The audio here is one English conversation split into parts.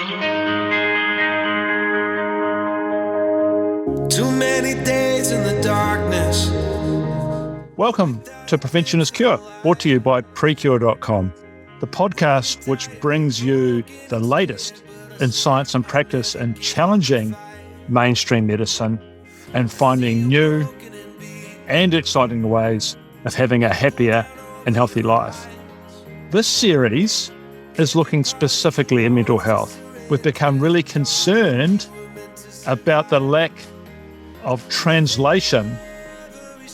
Too many days in the darkness. Welcome to Prevention is Cure, brought to you by PREKURE.com, the podcast which brings you the latest in science and practice and challenging mainstream medicine and finding new and exciting ways of having a happier and healthy life. This series is looking specifically at mental health. We've become really concerned about the lack of translation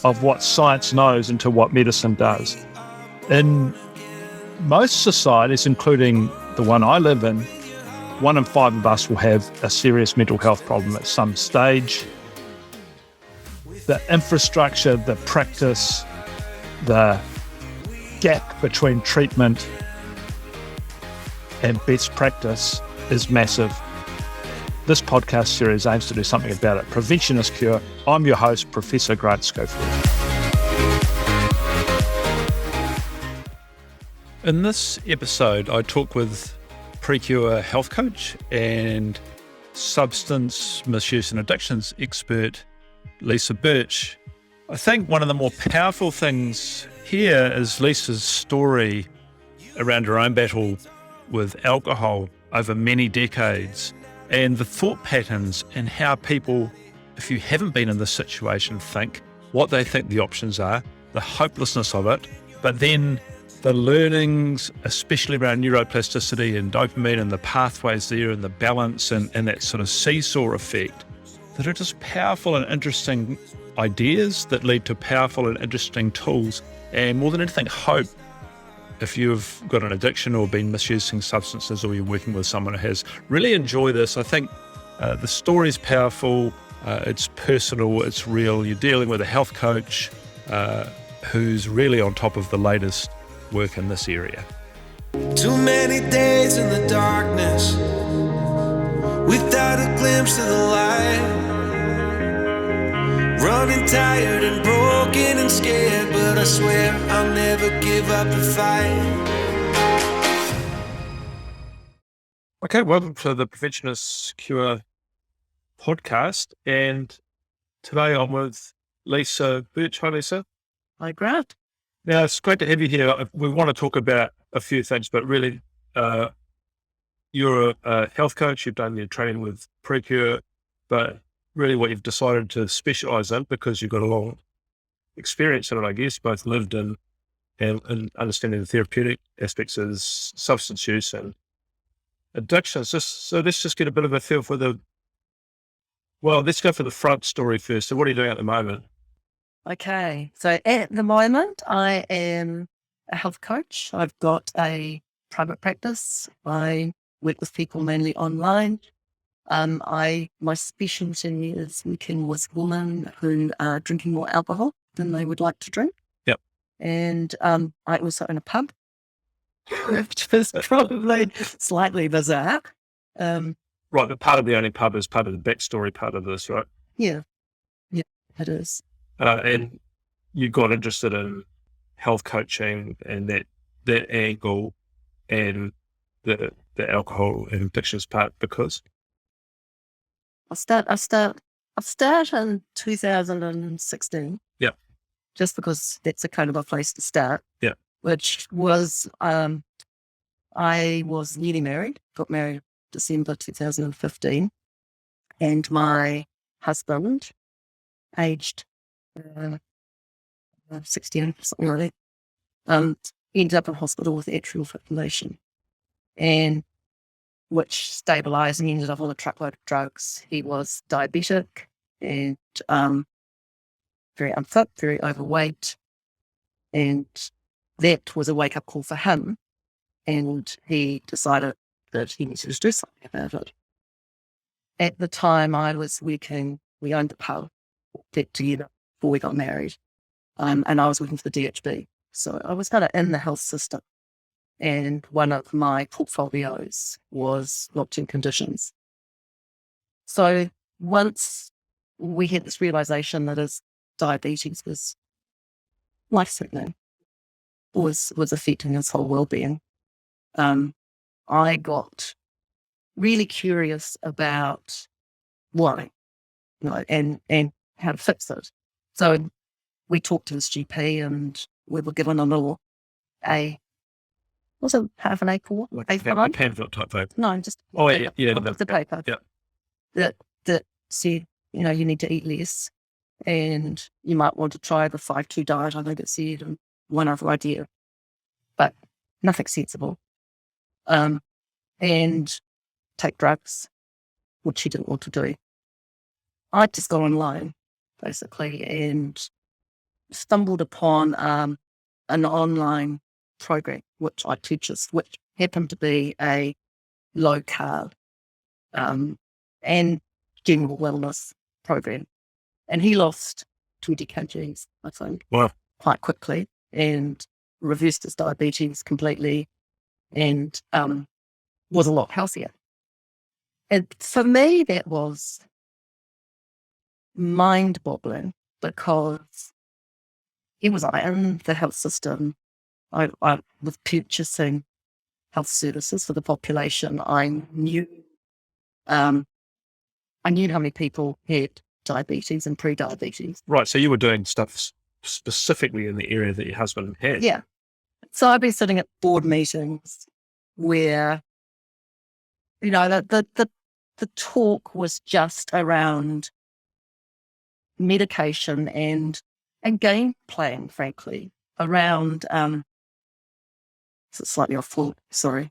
of what science knows into what medicine does. In most societies, including the one I live in, 1 in 5 of us will have a serious mental health problem at some stage. The infrastructure, the practice, the gap between treatment and best practice is massive. This podcast series aims to do something about it. Prevention is Cure. I'm your host, Professor Grant Schofield. In this episode, I talk with PREKURE Health Coach and substance misuse and addictions expert, Lisa Burch. I think one of the more powerful things here is Lisa's story around her own battle with alcohol over many decades, and the thought patterns and how people, if you haven't been in this situation, think, what they think the options are, the hopelessness of it, but then the learnings, especially around neuroplasticity and dopamine and the pathways there and the balance and that sort of seesaw effect, that are just powerful and interesting ideas that lead to powerful and interesting tools. And more than anything, hope. If you've got an addiction or been misusing substances, or you're working with someone who has, really enjoy this. I think the story is powerful, it's personal, it's real. You're dealing with a health coach who's really on top of the latest work in this area. Too many days in the darkness without a glimpse of the light. Running tired and broken and scared, but I swear I'll never give up the fight. Okay, welcome to the Prevention is Cure podcast. And today I'm with Lisa Burch. Hi, Lisa. Hi, Grant. Now, it's great to have you here. We want to talk about a few things, but really, you're a health coach. You've done your training with PREKURE, but really what you've decided to specialise in, because you've got a long experience in it, I guess, both lived in and understanding the therapeutic aspects is substance use and addictions. So let's just get a bit of a feel for let's go for the front story first. So what are you doing at the moment? Okay, so at the moment, I am a health coach. I've got a private practice. I work with people mainly online. My specialty is working with women who are drinking more alcohol than they would like to drink. Yep. And I also own a pub, which is probably slightly bizarre. Right, but part of the owning pub is part of the backstory part of this, right? Yeah, it is. And you got interested in health coaching and that angle and the alcohol and addictions part because? I started in 2016. Yeah. Just because that's a kind of a place to start. Yeah. Which was, I was newly married, got married December 2015. And my husband, aged 16, something like that, ended up in hospital with atrial fibrillation. And which stabilised, and he ended up on a truckload of drugs. He was diabetic and very unfit, very overweight. And that was a wake-up call for him. And he decided that he needed to do something about it. At the time I was working, we owned a pub that together before we got married. And I was working for the DHB. So I was kind of in the health system. And one of my portfolios was long-term conditions. So once we had this realization that his diabetes was life-threatening, was affecting his whole well-being, I got really curious about why, and how to fix it. So we talked to his GP, and we were given was it half an A4? Like A5? a pamphlet type paper. No, just Oh, paper, the paper. Yeah. That said, you need to eat less, and you might want to try the 5-2 diet. I think it said, and one other idea, but nothing sensible. And take drugs, which he didn't want to do. I just got online, basically, and stumbled upon an online program, which I purchased, which happened to be a low carb and general wellness program. And he lost 20 kgs, I think, Wow. quite quickly, and reversed his diabetes completely, and was a lot healthier. And for me, that was mind-boggling, because it was in the health system. I was purchasing health services for the population. I knew how many people had diabetes and pre-diabetes. Right. So you were doing stuff specifically in the area that your husband had. Yeah. So I've been sitting at board meetings where, the talk was just around medication and game plan, frankly, around, it's slightly off fault, sorry,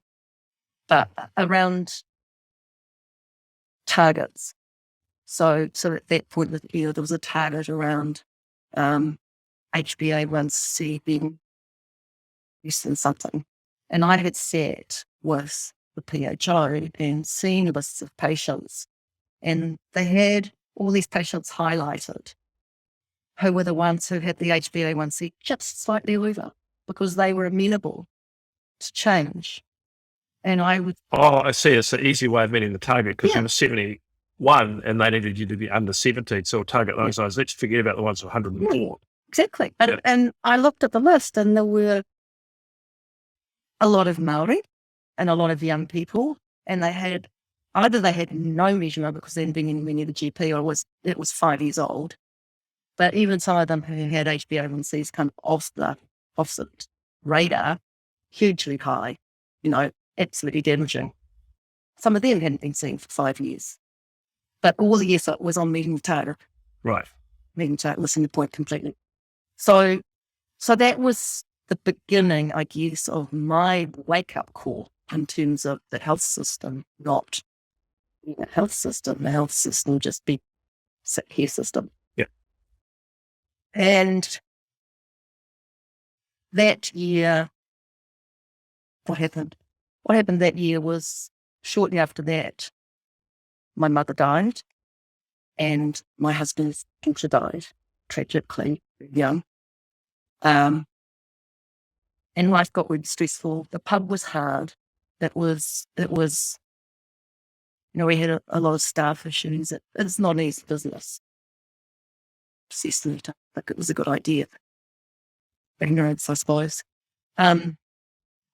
but around targets. So at that point, there was a target around HbA1c being less than something. And I had sat with the PHO and seen lists of patients, and they had all these patients highlighted who were the ones who had the HbA1c just slightly over, because they were amenable to change. And I would... Oh, I see. It's an easy way of meeting the target, because you were 71 and they needed you to be under 70. So target those guys. Let's forget about the ones with 104. Exactly. And I looked at the list, and there were a lot of Maori and a lot of young people, and they had no measurement, because they hadn't been anywhere near the GP, or it was 5 years old. But even some of them who had HbA1cs kind of off the radar, hugely high, absolutely damaging. Some of them hadn't been seen for 5 years. But all the effort was on meeting the target. Right. Meeting the target, missing the point completely. So that was the beginning, I guess, of my wake-up call in terms of the health system, not being a health system. The health system just be sick care system. Yeah. And that year, what happened? What happened that year was, shortly after that, my mother died, and my husband's daughter died, tragically, young. And life got really stressful. The pub was hard. It was, we had a lot of staff issues. It's not an easy business. Obsessed, I think it was a good idea. Ignorance, I suppose. And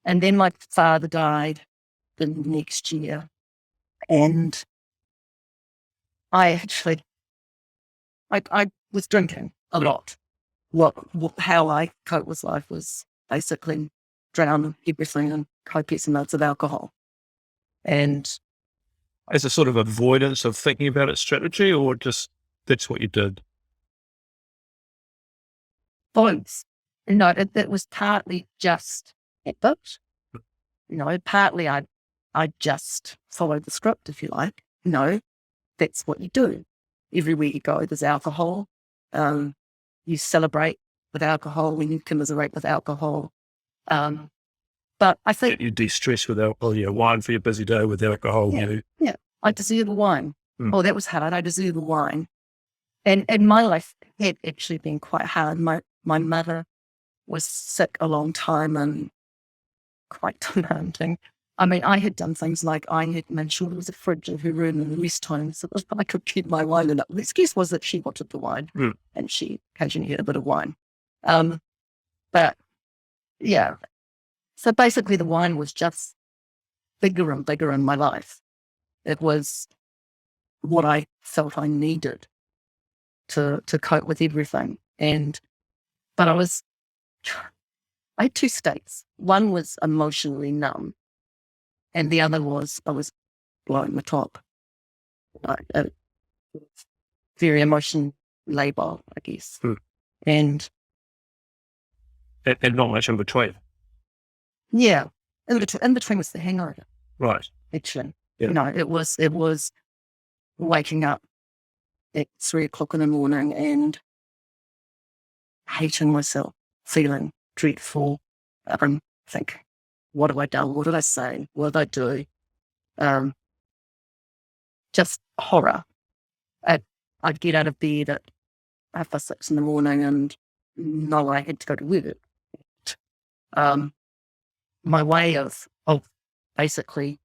then my father died the next year, and I was drinking a lot. How I cope with life was basically drown everything in copious amounts of alcohol. And as a sort of avoidance of thinking about it strategy, or just that's what you did? both. It was partly just habit. Partly I just followed the script, if you like. That's what you do. Everywhere you go, there's alcohol. You celebrate with alcohol, when you commiserate with alcohol. But I think you de-stress with alcohol, wine for your busy day with alcohol. Yeah, I deserve a wine. Mm. Oh, that was hard. I deserve a wine. And my life had actually been quite hard. My mother was sick a long time and quite demanding. I mean, I had done things like I had made sure there was a fridge in her room in the rest time so that I could keep my wine in it. The excuse was that she wanted the wine, and she occasionally had a bit of wine. But yeah, so basically the wine was just bigger and bigger in my life. It was what I felt I needed to cope with everything. But I had two states. One was emotionally numb, and the other was I was blowing the top. Very emotion labor, I guess. And not much in between. yeah, in between was the hangover. Right. Actually, Yeah. it was waking up at 3:00 in the morning and hating myself, feeling dreadful. Think, what have I done? What did I say? What did I do? Just horror. I'd get out of bed at 6:30 in the morning and know I had to go to work. My way of basically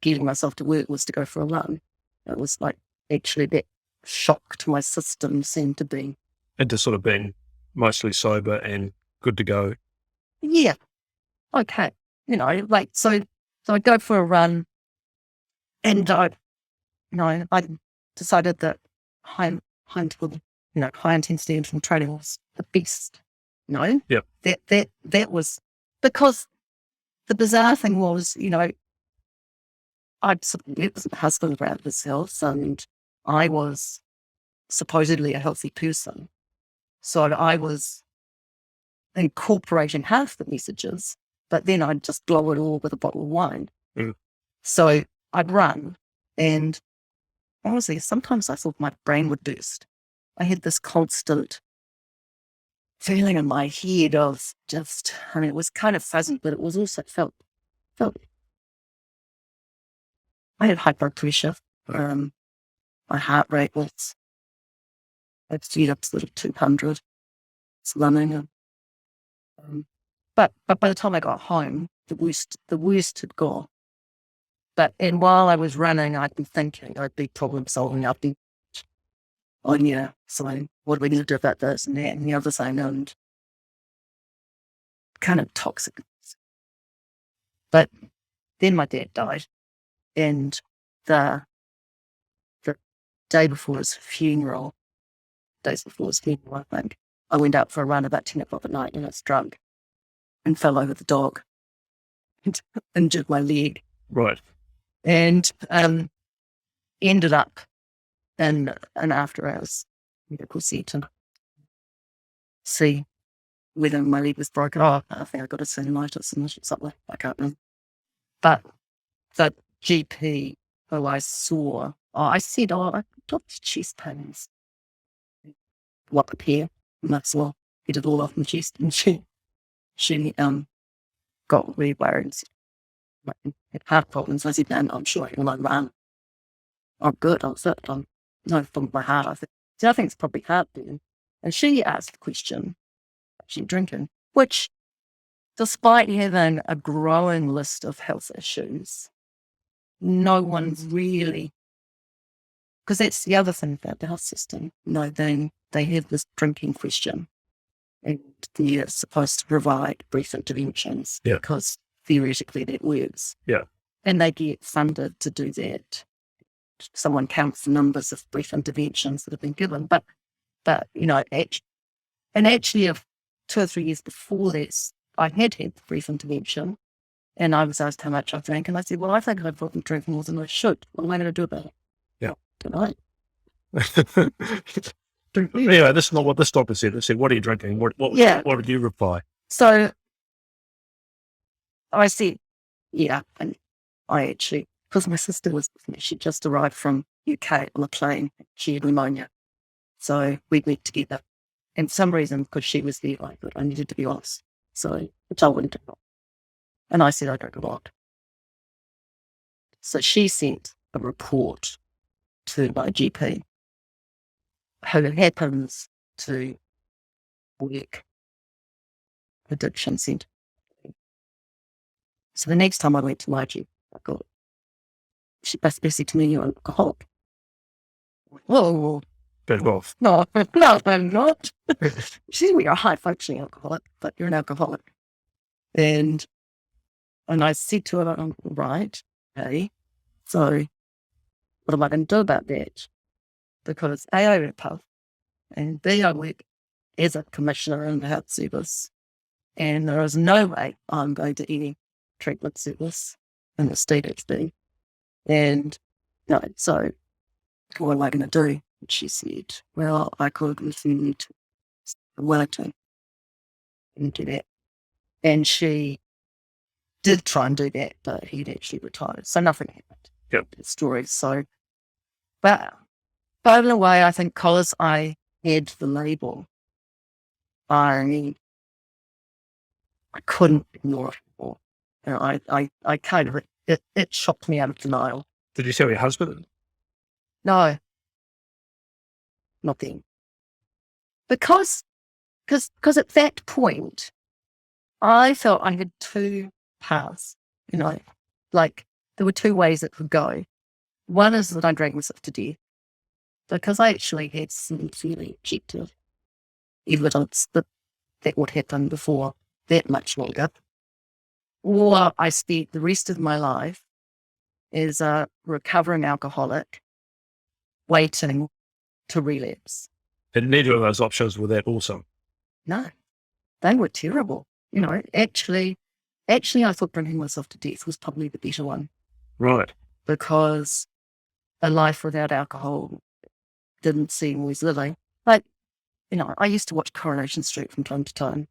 getting myself to work was to go for a run. It was like actually that shock to my system seemed to be. Into sort of being mostly sober and good to go. Yeah. Okay. So I'd go for a run, and I decided that high intensity interval training was the best. Yep. That was because the bizarre thing was, I'd met with my husband around his health, and I was supposedly a healthy person. So I was incorporating half the messages, but then I'd just blow it all with a bottle of wine. So I'd run, and honestly, sometimes I thought my brain would burst. I had this constant feeling in my head of it was kind of fuzzy, but it was also felt. I had high blood pressure. My heart rate was, I'd speed up to 200. It's running. But by the time I got home, the worst had gone. And while I was running, I'd be thinking, I'd be problem solving. I'd be, so what are we going to do about this and that and the other thing, and kind of toxic. But then my dad died, and the days before his funeral, I think, I went out for a run about 10 o'clock at night and I was drunk and fell over the dog and injured my leg. Right. And ended up in an after hours medical centre. See whether my leg was broken. I think I got a synovitis or something. I can't remember. But the GP who I saw, I said, I got chest pains. What up here? And that's well, get it all off my chest. And she got really worried and said, had heart problems. I said, no, I'm sure when I run, I'm good. I'm fit. I'm no problem with my heart. I think it's probably heartburn. And she asked the question, she drinking, which despite having a growing list of health issues, no one's really, because that's the other thing about the health system. They have this drinking question, and they're supposed to provide brief interventions because theoretically that works. Yeah. And they get funded to do that. Someone counts the numbers of brief interventions that have been given. But actually of 2 or 3 years before this, I had the brief intervention, and I was asked how much I drank, and I said, well, I think I've probably drank more than I should. What am I going to do about it? Yeah. Tonight. Yeah, this is not what this doctor said. They said, what are you drinking? What did you reply? So I said, yeah, and I actually, because my sister was with me, she just arrived from UK on a plane. She had pneumonia. So we went together. And for some reason, because she was there, I thought I needed to be honest. So which I wouldn't do. And I said, I drink a lot. So she sent a report to my GP, who happens to work addiction centre. So the next time I went to my GP, I got, she basically said to me, you're an alcoholic. Whoa. Bit off. No, I'm not. She said, well, you're a high-functioning alcoholic, but you're an alcoholic. And I said to her, right, okay. So what am I going to do about that? Because A, I work pub, and B, I work as a commissioner in the health service, and there is no way I'm going to any treatment service in the state it's been. And no, so what am I going to do? And she said, well, I could refer you to Wellington and do that. And she did try and do that, but he'd actually retired. So nothing happened. Yep. The story. So, but in a way, I think because I had the label, I couldn't ignore it anymore. You know, I kind of, it shocked me out of denial. Did you tell your husband? No, not then. Because at that point, I felt I had two paths, you know, like there were two ways it could go. One is that I drank myself to death because I actually had some fairly objective evidence that would happen before that much longer. Or I spent the rest of my life as a recovering alcoholic waiting to relapse. And neither of those options were that awesome. No, they were terrible. You know, actually, I thought drinking myself to death was probably the better one Right. because a life without alcohol didn't seem worth living. Like, you know, I used to watch Coronation Street from time to time.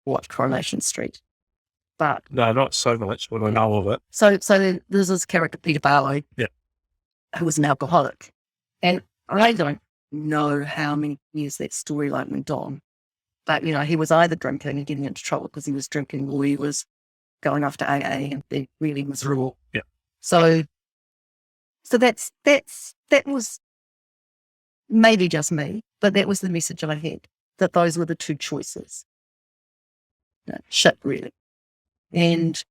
Watch Coronation Street. But No, not so much, but I know of it. so there's this character, Peter Barlow, Yeah. who was an alcoholic. And I don't know how many years that storyline went on. But, you know, he was either drinking and getting into trouble because he was drinking, or he was going off to AA and being really miserable. Yeah. So that was maybe just me, but that was the message I had, that those were the two choices. No, shit, really. And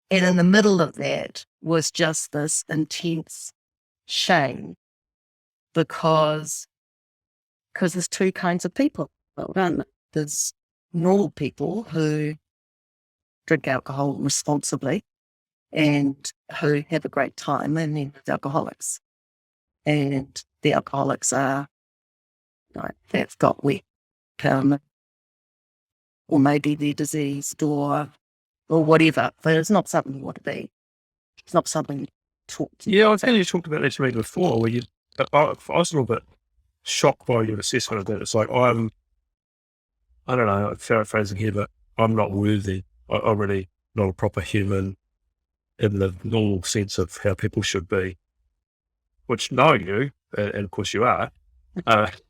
in the middle of that was just this intense shame because there's two kinds of people. Well, there's normal people who drink alcohol responsibly and who have a great time, and then there's alcoholics. And the alcoholics are, you know, they've got wet, or maybe they're diseased or whatever, but it's not something you want to be. It's not something you talk to. Yeah, I think you talked about this to me before, where I was a little bit shocked by your assessment of that. It's like, I don't know, I'm paraphrasing here, but I'm not worthy. I'm really not a proper human in the normal sense of how people should be, which knowing you, and of course you are, it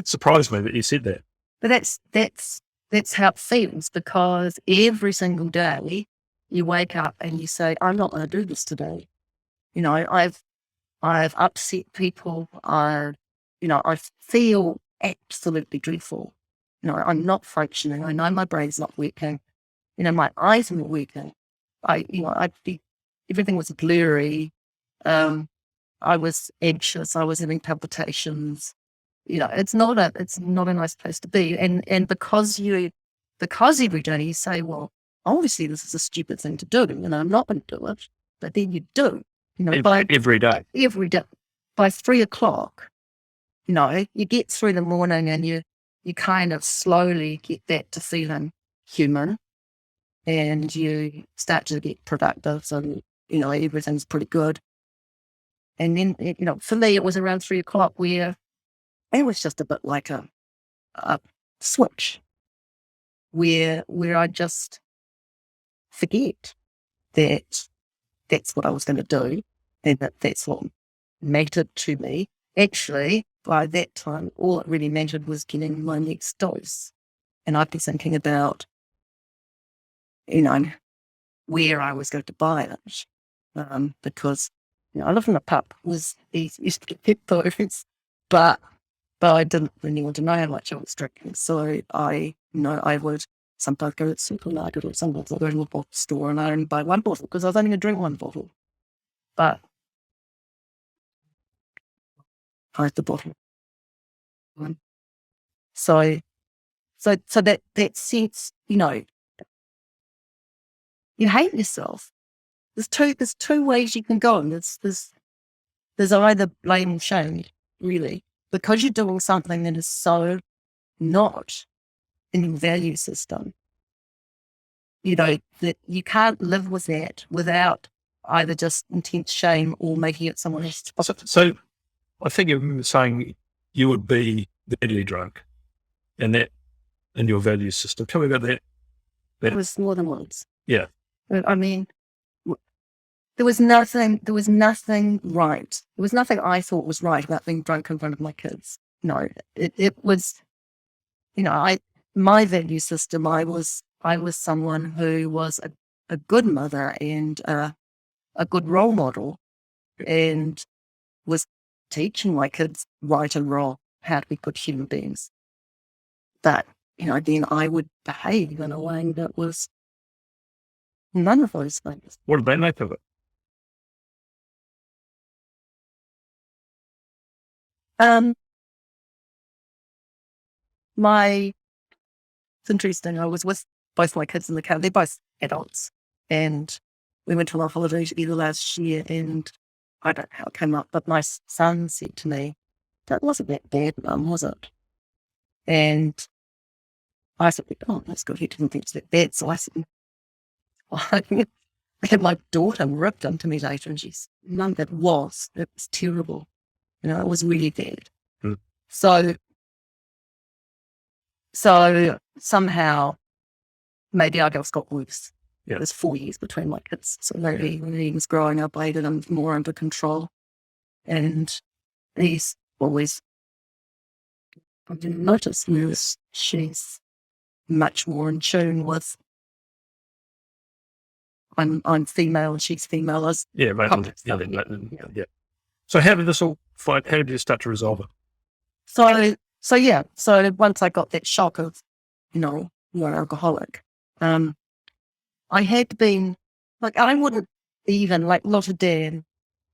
surprised me that you said that. But that's how it feels, because every single day you wake up and you say, I'm not going to do this today. You know, I've upset people. I feel absolutely dreadful. You know, I'm not functioning. I know my brain's not working. You know, my eyes aren't working. Everything was blurry. I was anxious. I was having palpitations. You know, it's not a nice place to be. And because every day you say, well, obviously this is a stupid thing to do, and I'm not going to do it, but then you do. You know, every day. By 3 o'clock, you know, you get through the morning and you kind of slowly get back to feeling human, and you start to get productive, and, you know, everything's pretty good. And then, you know, for me, it was around 3 o'clock where it was just a bit like a switch where I just forget that that's what I was going to do and that's what mattered to me. Actually, by that time, all it really mattered was getting my next dose. And I'd be thinking about, you know, where I was going to buy it. Because, you know, I live in a pub, was easy to get those, but I didn't really want to know how much I was drinking. So I would sometimes go to the supermarket, or sometimes I'd go to a bottle store and I only buy one bottle because I was only going to drink one bottle. But I had the bottle. So that sense, you know, you hate yourself. There's two ways you can go. And there's there's either blame or shame, really, because you're doing something that is so not in your value system. That you can't live with that without either just intense shame or making it someone else's problem. So I think you were saying you would be deadly drunk and that in your value system. Tell me about that. It was more than once. Yeah. I mean, there was nothing right. There was nothing I thought was right about being drunk in front of my kids. No, it was, my value system, I was someone who was a good mother and a good role model, and was teaching my kids right and wrong, how to be good human beings. But, then I would behave in a way that was none of those things. What did they make of it? It's interesting. I was with both my kids in the car. They're both adults. And we went on a holiday together last year, and I don't know how it came up, but my son said to me, "That wasn't that bad, Mum, was it?" And I said, "Oh, that's good. He didn't think it's that bad." So I said, I had my daughter ripped into me later, and she's, "Mum, it was terrible. It was really bad." Hmm. So somehow, maybe I just got worse. Yeah. There's 4 years between my kids. So maybe when he was growing up, I did him more under control. And he's always, I didn't notice, she's much more in tune with, I'm female and she's female. Yeah, right. Yeah. So how did this all fight? How did you start to resolve it? So once I got that shock of, you're an alcoholic, I had been, I wouldn't even, Lotta Dan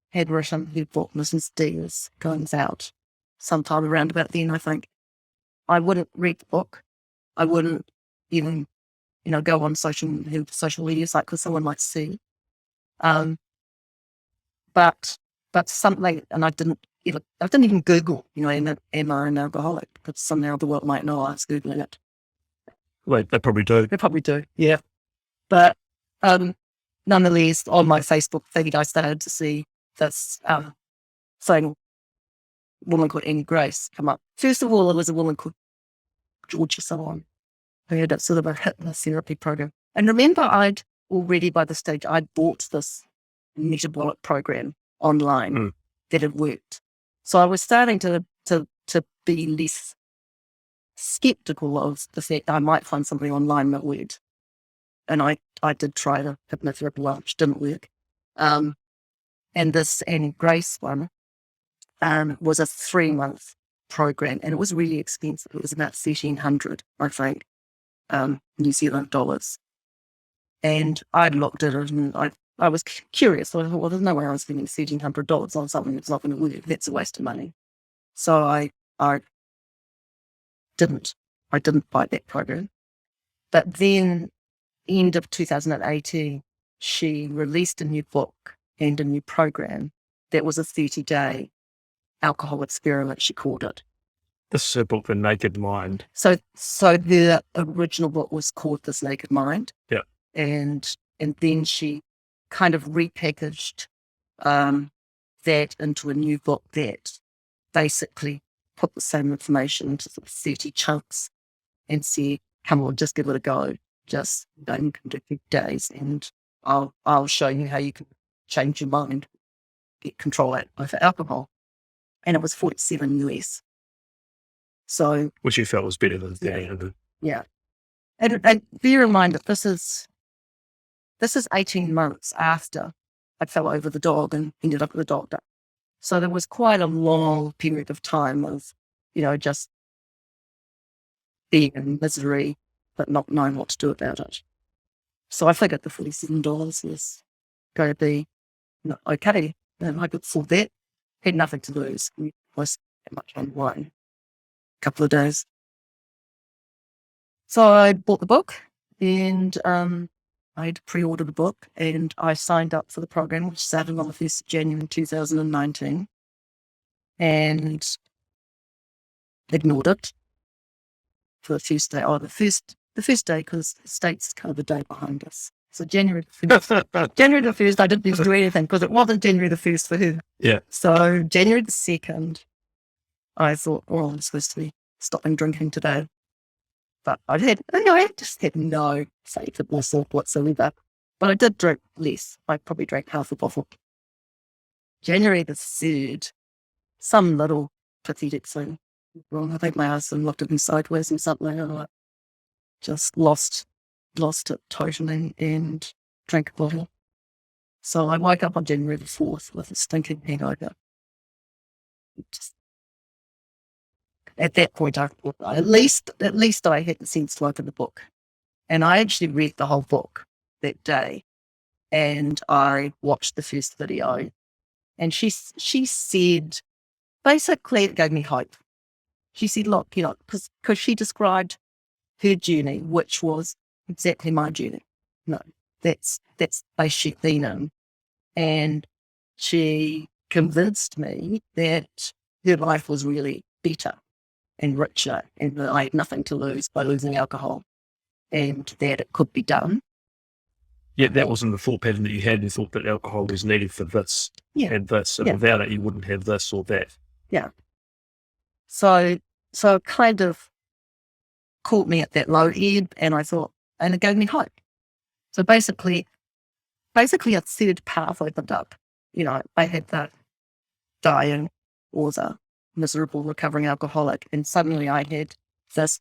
had written her book, Mrs. D's Goings Out, sometime around about then, I think. I wouldn't read the book. I wouldn't even, go on social media site because someone might see. But something, and I didn't even Google, am I an alcoholic? Because somehow the world might know I was Googling it. Wait, they probably do. They probably do, yeah. But nonetheless, on my Facebook feed, I started to see this thing, woman called Annie Grace, come up. First of all, it was a woman called Georgia someone who had a sort of a hypnotherapy program. And remember, I'd already by the stage, I'd bought this metabolic program online that had worked. So I was starting to be less skeptical of the fact I might find something online that worked. And I did try the hypnotherapy one, which didn't work. And this Annie Grace one was a 3-month program, and it was really expensive. It was about 1,300, I think, New Zealand dollars. And I looked at it and I was curious. So I thought, well, there's no way I'm spending $1,300 on something that's not going to work. That's a waste of money. So I didn't buy that program. But then, end of 2018, she released a new book and a new program that was a 30-day alcohol experiment, she called it. This is her book, The Naked Mind. So the original book was called This Naked Mind. Yeah. And then she kind of repackaged that into a new book that basically put the same information into sort of 30 chunks and said, come on, just give it a go. Just you can do 50 days and I'll show you how you can change your mind, get control over alcohol. And it was $47 US. So, which you felt was better than that. Yeah. And bear in mind that this is 18 months after I fell over the dog and ended up with a doctor. So there was quite a long period of time of, just being in misery, but not knowing what to do about it. So I figured the $47 was going to be okay. And I could afford that. Had nothing to lose. I was that much on wine. A couple of days. So I bought the book and I'd pre-ordered the book and I signed up for the program, which started on the 1st of January 2019. and ignored it for the first day. Oh, the first day, because the state's kind of a day behind us. So January the 1st, I didn't need to do anything because it wasn't January the 1st for her. Yeah. So January the 2nd, I thought, oh, I'm supposed to be stopping drinking today. But I just had no faith in myself whatsoever. But I did drink less. I probably drank half a bottle. January the 3rd, some little pathetic thing wrong. I think my husband looked at me sideways and something, and I just lost it totally and drank a bottle. So I woke up on January the 4th with a stinking hangover. Just, at that point, I thought at least I had the sense to open the book. And I actually read the whole book that day, and I watched the first video. And she said, basically, it gave me hope. She said, look, because she described her journey, which was exactly my journey. No, that's basically them. And she convinced me that her life was really better and richer, and that I had nothing to lose by losing alcohol, and that it could be done. Yeah, that wasn't the thought pattern that you had. You thought that alcohol was needed for this and this, and without it, you wouldn't have this or that. Yeah. So it kind of caught me at that low end, and I thought, and it gave me hope. So basically a third path opened up. I had that dying or the miserable recovering alcoholic, and suddenly I had this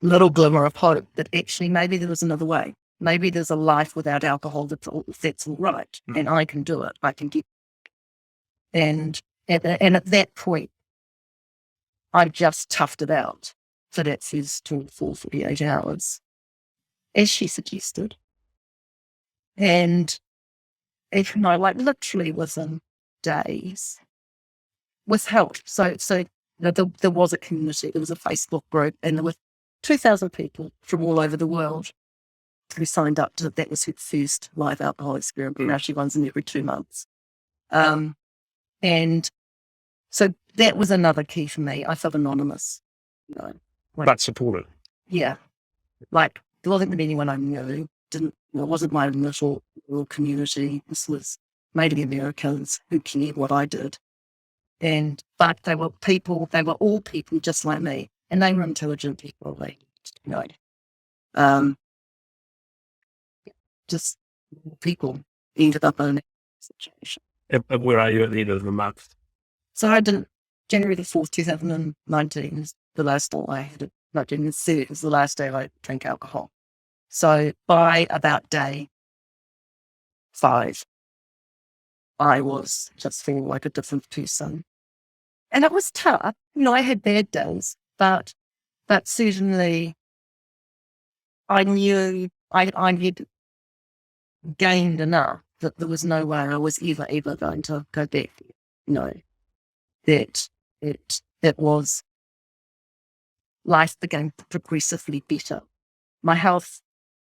little glimmer of hope that actually maybe there was another way. Maybe there's a life without alcohol that's all right, and I can do it. I can get it. And at that point, I just toughed it out for that first 24, 48 hours, as she suggested. And literally within days, with help. So there was a community, there was a Facebook group, and there were 2,000 people from all over the world who signed up to that. Was her first live alcohol experiment. Now she runs them every 2 months. And so that was another key for me. I felt anonymous. But supported. Yeah. There wasn't anyone I knew. It wasn't my initial rural community. This was Native Americans who cared what I did. But they were all people just like me. And they were intelligent people. Just people ended up in a situation. And where are you at the end of the month? So I did January the 4th, 2019 is the last day I had it. Not January the 3rd is the last day I drank alcohol. So by about day 5, I was just feeling like a different person. And it was tough. I had bad days, but certainly I knew I had gained enough that there was no way I was ever going to go back. That it was, life became progressively better. My health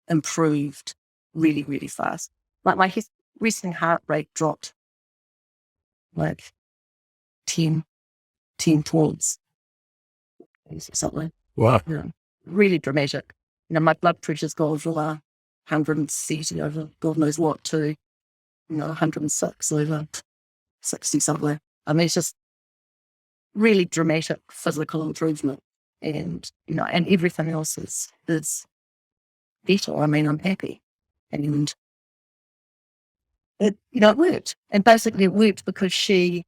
improved really, really fast. My resting heart rate dropped 10 towards something. Wow. Really dramatic. My blood pressure's gone from 170 over God knows what to 106 over 60 somewhere. I mean, it's just really dramatic physical improvement, and and everything else is better. I mean, I'm happy, and it worked. And basically, it worked because she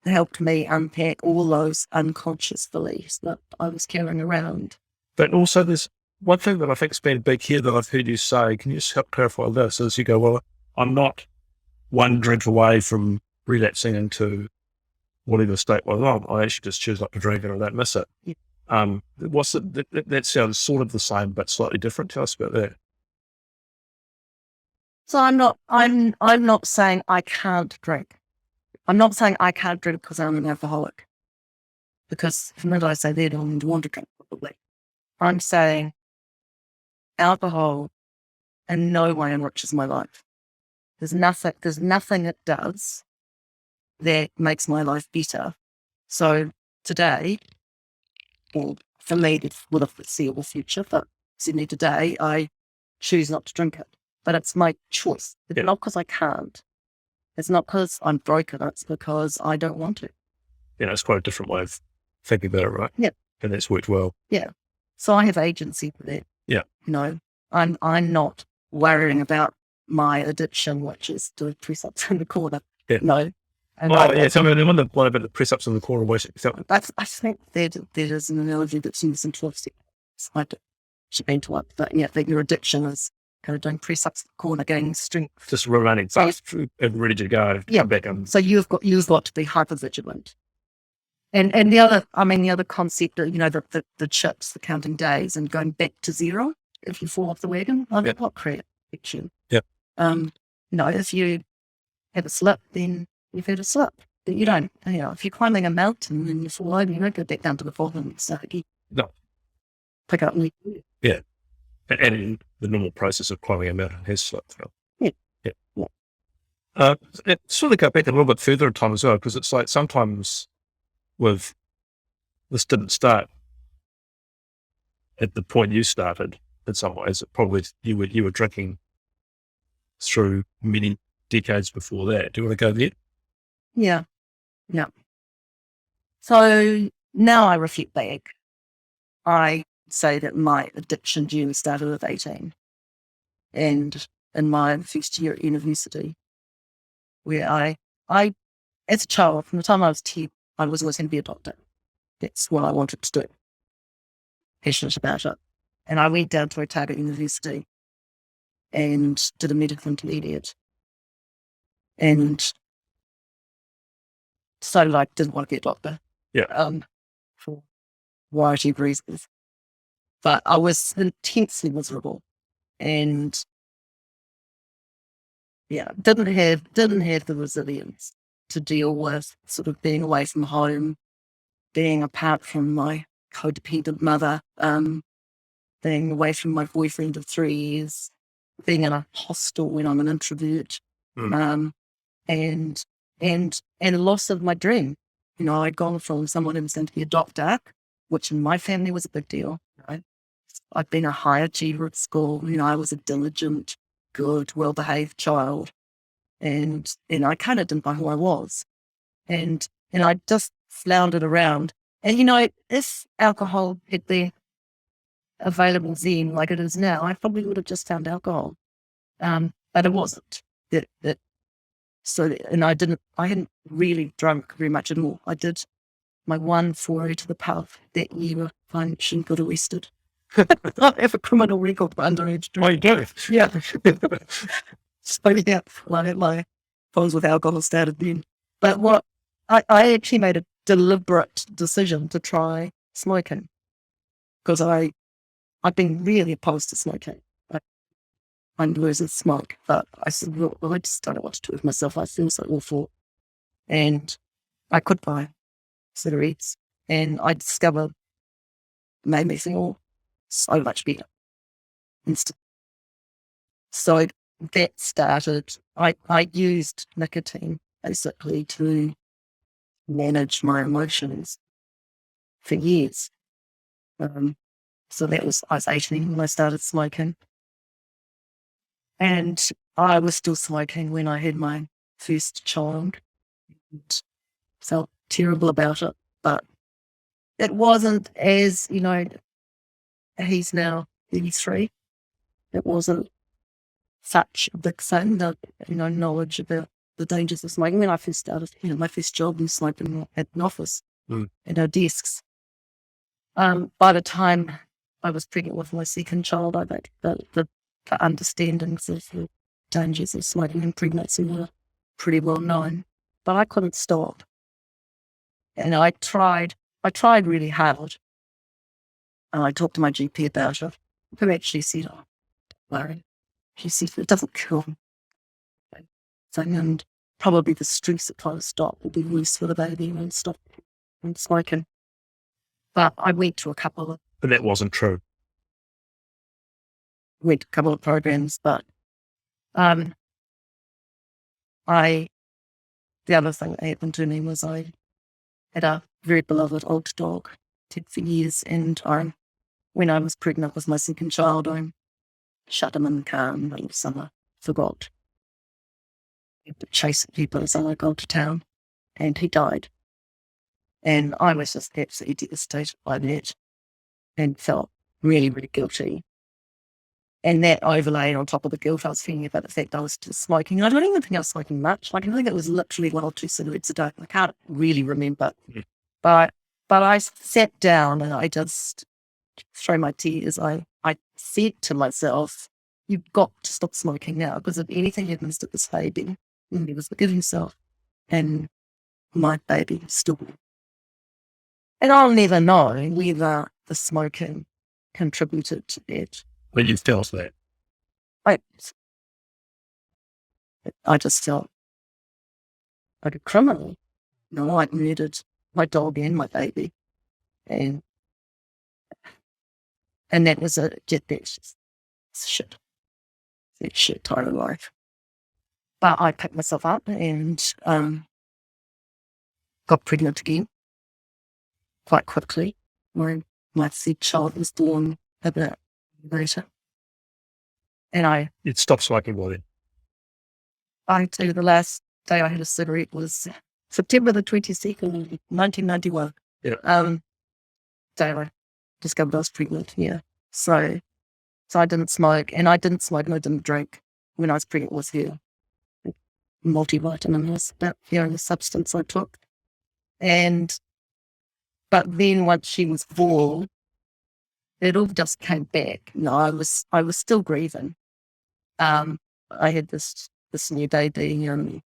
helped me unpack all those unconscious beliefs that I was carrying around. But also, there's one thing that I think's been big here that I've heard you say. Can you just help clarify this? As you go, well, I'm not one drink away from relapsing into whatever state was. I actually just choose not to drink and I don't miss it. Yeah. That sounds sort of the same but slightly different. Tell us about that. So I'm not saying I can't drink. I'm not saying I can't drink because I'm an alcoholic. Because from that I say that I don't want to drink probably. I'm saying alcohol in no way enriches my life. There's nothing it does that makes my life better. So today, well, for me, it's with a foreseeable future, but certainly today, I choose not to drink it. But it's my choice. It's not because I can't. It's not because I'm broken. It's because I don't want to. It's quite a different way of thinking about it, right? Yeah. And that's worked well. Yeah. So I have agency for that. Yeah. I'm not worrying about my addiction, which is doing press-ups in the corner. Yeah. No. Tell me one about the press-ups in the corner. I think that is an analogy that's used in 12 steps. I should be into it, but yeah, that your addiction is kind of doing press-ups in the corner, getting strength. Just running fast and ready to go. Come back and... So you've got to be hyper vigilant. And the other concept, the chips, the counting days and going back to zero if you fall off the wagon, what creates addiction? Yeah. If you have a slip, then you've had a slip. But you don't, if you're climbing a mountain and you fall over, you don't go back down to the bottom and start again. No. Pick up and yeah. And the normal process of climbing a mountain has slipped. Yeah. It sort of go back a little bit further in time as well, because it's like sometimes this didn't start at the point you started in some ways. It probably you were drinking through many decades before that. Do you want to go there? Yeah. So now I reflect back. I say that my addiction journey started at 18 and in my first year at university, where I as a child, from the time I was 10, I was always going to be a doctor. That's what I wanted to do. Passionate about it. And I went down to Otago University and did a medical intermediate. And so didn't want to be a doctor. Yeah. For a variety of reasons. But I was intensely miserable and didn't have the resilience to deal with sort of being away from home, being apart from my codependent mother, being away from my boyfriend of 3 years, being in a hostel when I'm an introvert, and loss of my dream. I'd gone from someone who was going to be a doctor, which in my family was a big deal. Right? I'd been a high achiever at school. I was a diligent, good, well-behaved child. And I kind of didn't know who I was. And I just floundered around. And, if alcohol had been available then like it is now, I probably would have just found alcohol. But it wasn't. I hadn't really drunk very much at all. I did my one foray to the pub that year. I actually got arrested. I have a criminal record for underage drinking. Oh, you do? Yeah. So my problems with alcohol started then. But what I actually made a deliberate decision to try smoking because I've been really opposed to smoking. I'm losing smoke, but I said, well, I just don't know what to do with myself. I feel so awful. And I could buy cigarettes, and I discovered it made me feel so much better. So that started, I used nicotine basically to manage my emotions for years. So I was 18 when I started smoking. And I was still smoking when I had my first child. And felt terrible about it, but it wasn't as, he's now 33. It wasn't such a big thing that, knowledge about the dangers of smoking. When I first started, my first job was smoking at an office, at our desks. By the time I was pregnant with my second child, I think the understandings of the dangers of smoking in pregnancy were pretty well known, but I couldn't stop. And I tried really hard. And I talked to my GP about it, who actually said, oh, don't worry. She said, it doesn't kill me. And probably the stress of trying to stop will be worse for the baby and stop smoking. But I went to a couple of... But that wasn't true. Went to a couple of programs, but I the other thing that happened to me was I had a very beloved old dog, dead for years, and when I was pregnant with my second child, I shut him in the car in the middle of summer, forgot. I had to chase people as I go to town, and he died. And I was just absolutely devastated by that and felt really, really guilty. And that overlaid on top of the guilt I was feeling about the fact I was still smoking. I don't even think I was smoking much. Like, I think it was literally 1 or 2 cigarettes a day. I can't really remember. Mm. But I sat down and I just, through my tears, I said to myself, you've got to stop smoking now, because if anything happens to this baby, you'll never forgive yourself. And my baby still. And I'll never know whether the smoking contributed to that. When you felt that. I just felt like a criminal. You know, I'd murdered my dog and my baby. And that was that's just shit. It's shit time of life. But I picked myself up and got pregnant again quite quickly. My third child was born a bit later. And You'd stopped smoking by then. I tell you, the last day I had a cigarette was September the 22nd, 1991. Yeah. Day I discovered I was pregnant, yeah. So I didn't smoke, and I didn't drink when I was pregnant with her. Multivitamin was about the only substance I took. But then once she was born, it all just came back. No, I was still grieving. I had this new baby and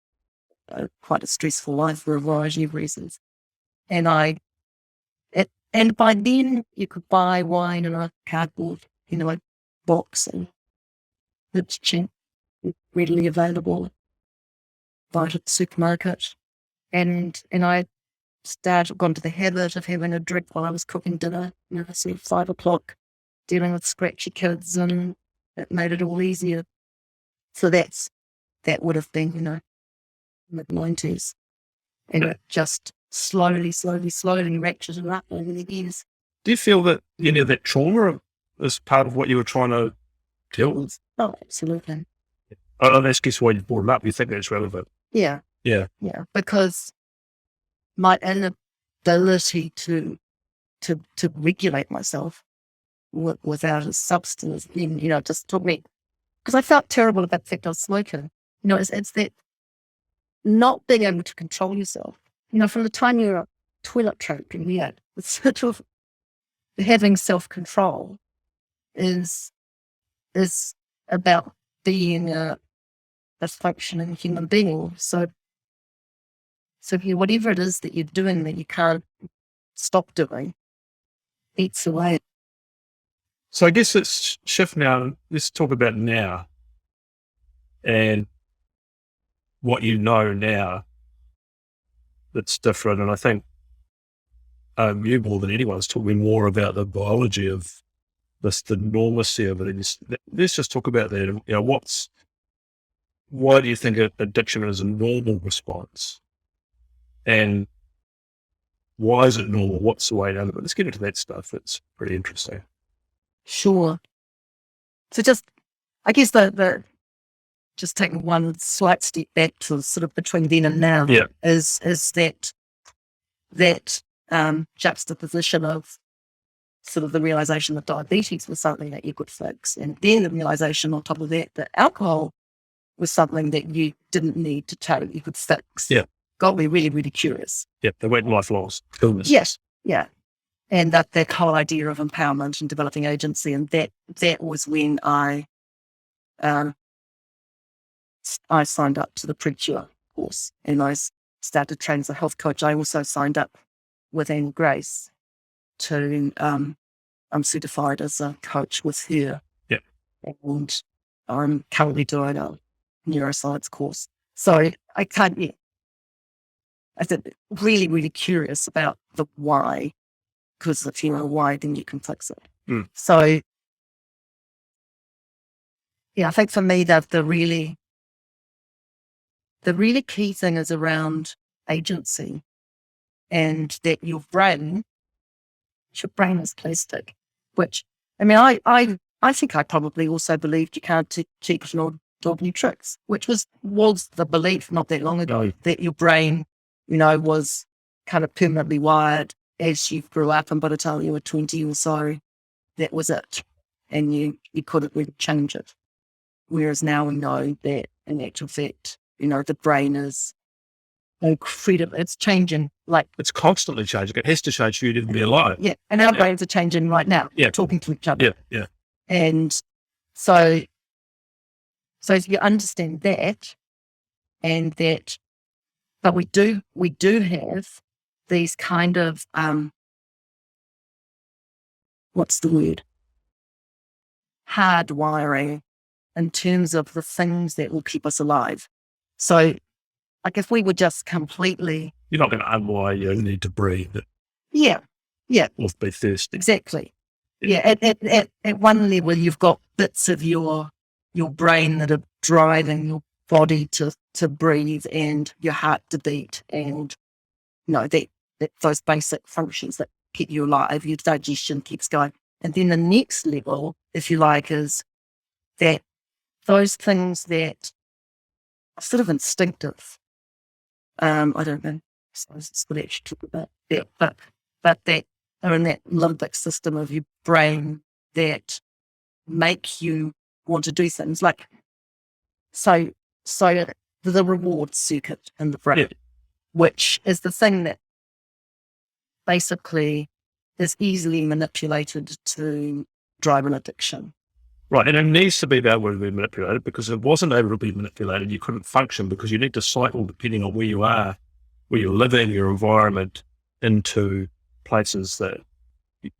quite a stressful life for a variety of reasons. And by then you could buy wine in a cardboard, box, and it's cheap, readily available, buy it at the supermarket. And I got into the habit of having a drink while I was cooking dinner, sort of 5 o'clock, dealing with scratchy kids, and it made it all easier. So that would have been, mid-90s. And it just slowly ratcheted up over the years. Do you feel that any of that trauma is part of what you were trying to deal with? Oh, absolutely. That's just why you brought it up. You think that's relevant? Yeah. Yeah. Yeah, because my inability to regulate myself without a substance, then, just took me, because I felt terrible about the fact I was smoking. It's that not being able to control yourself. From the time you're a toilet tramping, it's sort of having self-control is about being a functioning human being. So whatever it is that you're doing that you can't stop doing, eats away. So I guess let's shift now. Let's talk about now and what you know now that's different. And I think you more than anyone is talking more about the biology of this, the normalcy of it. And let's just talk about that. Why do you think addiction is a normal response? And why is it normal? What's the way out of it? Let's get into that stuff. It's pretty interesting. Sure. So I guess just taking one slight step back to sort of between then and now, is that juxtaposition of sort of the realization that diabetes was something that you could fix, and then the realization on top of that alcohol was something that you didn't need to take, you could fix. Yeah. Got me really, really curious. Yeah, they went lifelong illness. Yes, yeah. And that whole idea of empowerment and developing agency, and that was when I signed up to the PREKURE course, and I started training as a health coach. I also signed up with Anne Grace to, I'm certified as a coach with her. Yeah. And I'm currently doing a neuroscience course. So I said, really, really curious about the why, because if you know why, then you can fix it. Mm. So, yeah, I think for me, the the really key thing is around agency, and that your brain is plastic, which, I mean, I think I probably also believed you can't teach an dog new tricks, which was the belief not that long ago, that your brain, was kind of permanently wired as you grew up, and by the time you were 20 or so, that was it. And you couldn't really change it. Whereas now we know that in actual fact, the brain is incredible. It's changing. Like, It's constantly changing. It has to change for you to even be alive. yeah. And our brains are changing right now. Yeah. Talking to each other. Yeah. And so if you understand that, and that, but we do have these kind of, what's the word? Hardwiring in terms of the things that will keep us alive. So, like, if we were just completely... You're not going to unwire your need to breathe. Yeah. Or be thirsty. Exactly. Yeah. At one level, you've got bits of your brain that are driving your body to breathe and your heart to beat, and that those basic functions that keep you alive. Your digestion keeps going. And then the next level, if you like, is that those things that are sort of instinctive. I don't know. I suppose it's what I should talk about that, but that are in that limbic system of your brain that make you want to do things. Like, so the reward circuit in the brain, which is the thing that basically is easily manipulated to drive an addiction. Right, and it needs to be able to be manipulated, because if it wasn't able to be manipulated, you couldn't function, because you need to cycle, depending on where you are, where you're living, your environment, into places that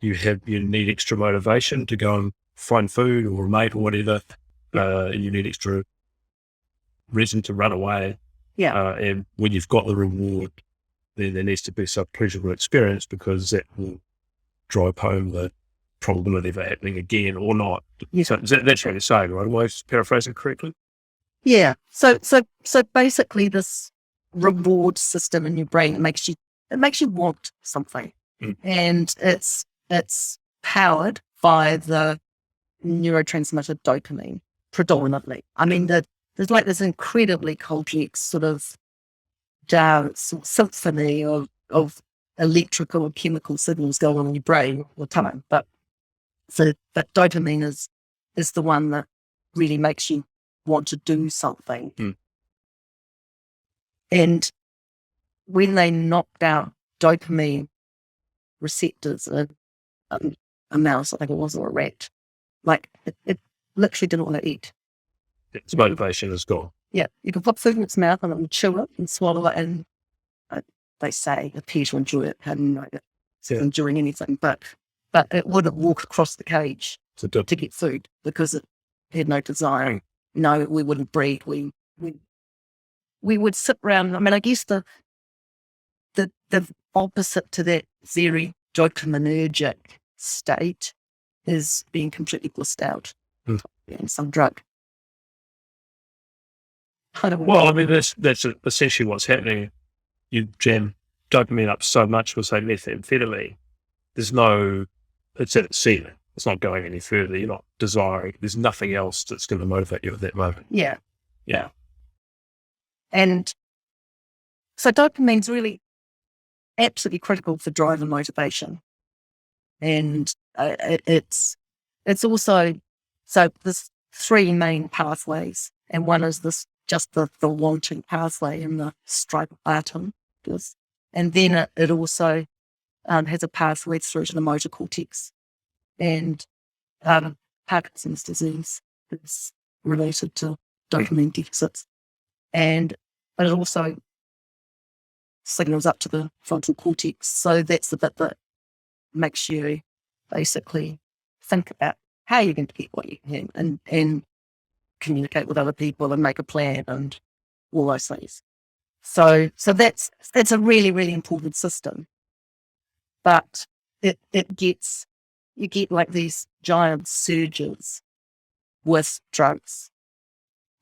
you need extra motivation to go and find food or a mate or whatever. You need extra reason to run away. Yeah. And when you've got the reward, then there needs to be some pleasurable experience, because that will drive home the probability of it happening again or not. Yeah. So that's what you're saying, right? Am I paraphrasing correctly? Yeah. So basically, this reward system in your brain makes you want something, and it's powered by the neurotransmitter dopamine predominantly. I mean, there's like this incredibly complex sort of dance or symphony of electrical and chemical signals going on in your brain all the time, but dopamine is the one that really makes you want to do something. And when they knocked out dopamine receptors in a mouse, I think it was, or a rat, like it literally didn't want to eat. Its motivation is gone. Yeah, you can put food in its mouth and it will chew it and swallow it, and they say it appears to enjoy it, and it's enjoying anything, but it wouldn't walk across the cage to get food, because it had no desire. No, we wouldn't breed. We would sit around. I mean, I guess the opposite to that very dopaminergic state is being completely blissed out in some drug. Well, I mean, that's essentially what's happening. You jam dopamine up so much with, say, methamphetamine, it's at its ceiling. It's not going any further. You're not desiring. There's nothing else that's going to motivate you at that moment. Yeah. Yeah. And so dopamine's really absolutely critical for drive and motivation. And it's also, so there's three main pathways, and one is this, just the wanting pathway in the striatum. And then it also has a pathway through to the motor cortex. And Parkinson's disease is related to dopamine deficits. And it also signals up to the frontal cortex. So that's the bit that makes you basically think about how you're going to get what you can, and communicate with other people and make a plan and all those things. So that's a really, really important system. But you get like these giant surges with drugs,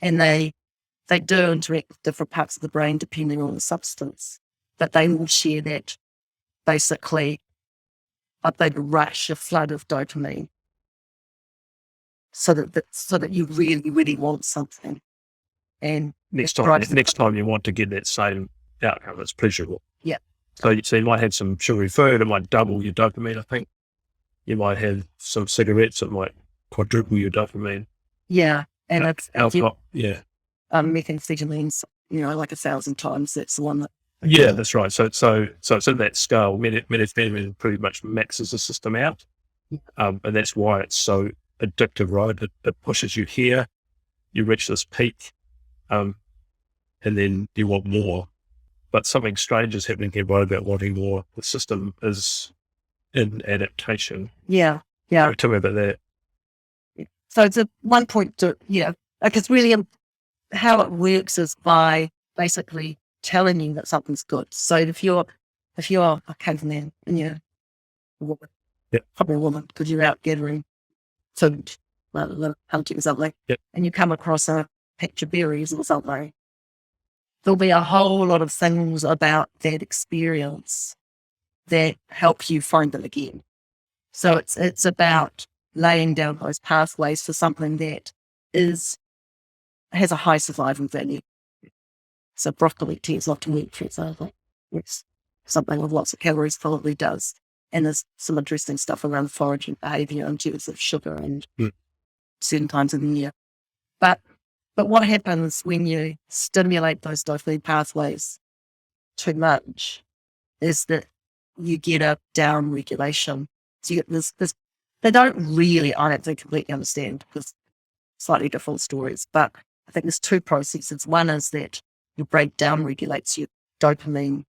and they they do interact with different parts of the brain depending on the substance, but they all share that basically a big rush, a flood of dopamine, so that you really, really want something. And Next it drives time you want to get that same outcome, it's pleasurable. Yeah. So you might have some sugary food, it might double your dopamine, I think. You might have some cigarettes, it might quadruple your dopamine. Yeah. And it's alcohol, yeah. methamphetamines, like 1,000 times. That's the one that. Yeah, that's right. So it's in that scale. Methamphetamine pretty much maxes the system out. And that's why it's so addictive, right? It pushes you here, you reach this peak, and then you want more. But something strange is happening here, right, about wanting more. The system is in adaptation. Yeah. Tell me about that. So it's a 1.2, because really how it works is by basically telling you that something's good. So if you're a caveman and you're a woman, probably a woman, because you're out gathering food, hunting or something, and you come across a patch of berries or something, there'll be a whole lot of things about that experience that help you find them again. So it's about laying down those pathways for something that has a high survival value. So broccoli tends not to work, for example. Yes, something with lots of calories probably does. And there's some interesting stuff around foraging behavior in terms of sugar and certain times of the year. But what happens when you stimulate those dopamine pathways too much is that you get a down regulation. So you get this they don't really, I don't think, completely understand, because slightly different stories. But I think there's two processes. One is that your brain down regulates your dopamine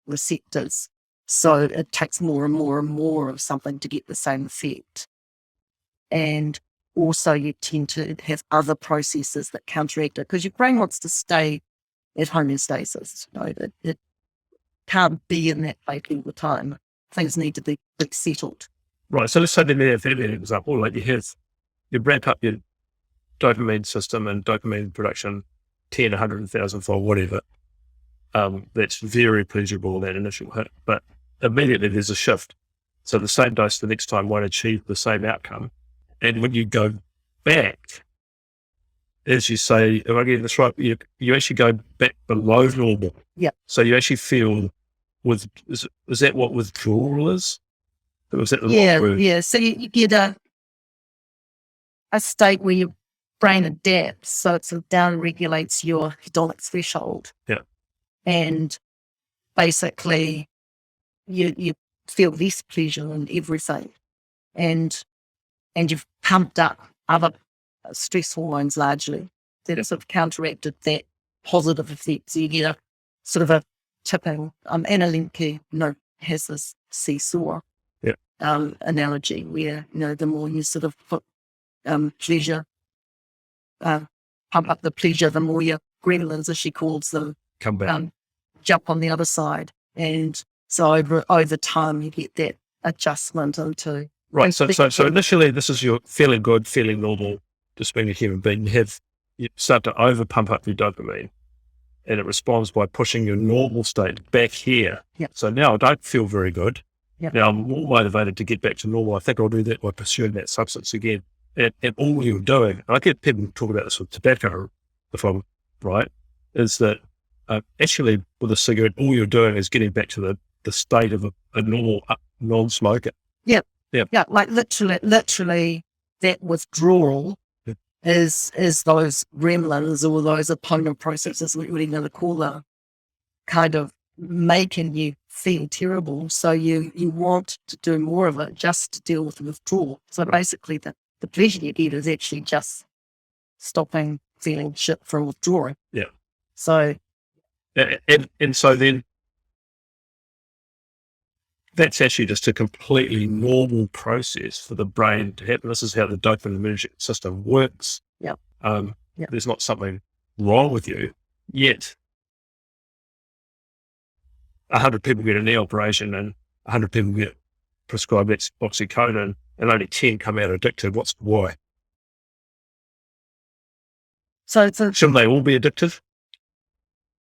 receptors. So it takes more and more and more of something to get the same effect. And also you tend to have other processes that counteract it, because your brain wants to stay at homeostasis. It can't be in that place all the time. Things need to be settled. Right. So let's say an example, like you ramp up your dopamine system and dopamine production 10, 100,000 fold, whatever. That's very pleasurable, that initial hit, but immediately there's a shift. So the same dose the next time won't achieve the same outcome. And when you go back, as you say, am I getting this right? You actually go back below normal. Yeah. So you actually feel is that what withdrawal is? Was that the Yeah, word? yeah. So you get a state where your brain adapts, so it sort of down regulates your hedonic threshold. Yeah. And basically you feel less pleasure in everything. And you've pumped up other stress hormones largely that have sort of counteracted that positive effect. So you get a sort of a tipping. Anna Lemke, has this seesaw analogy where, the more you sort of put pleasure, pump up the pleasure, the more your gremlins, as she calls them, Come back. Jump on the other side. And so over time you get that adjustment into. Right. So initially this is your feeling good, feeling normal, just being a human being. You start to over pump up your dopamine, and it responds by pushing your normal state back here. Yep. So now I don't feel very good. Yep. Now I'm more motivated to get back to normal. I think I'll do that by pursuing that substance again. And all you're doing, and I get people talk about this with tobacco, if I'm right, is that actually with a cigarette, all you're doing is getting back to the state of a normal non-smoker. Yeah. Yeah. Yeah. Like literally that withdrawal is those gremlins or those opponent processes, what you're going to call them, kind of making you feel terrible. So you want to do more of it just to deal with the withdrawal. So basically the pleasure you get is actually just stopping feeling shit from withdrawing. Yeah. So. And so then that's actually just a completely normal process for the brain to happen. This is how the dopamine system works. Yep. There's not something wrong with you, yet 100 people get a knee operation and 100 people get prescribed oxycodone and only 10 come out addicted. Why? So Shouldn't they all be addictive?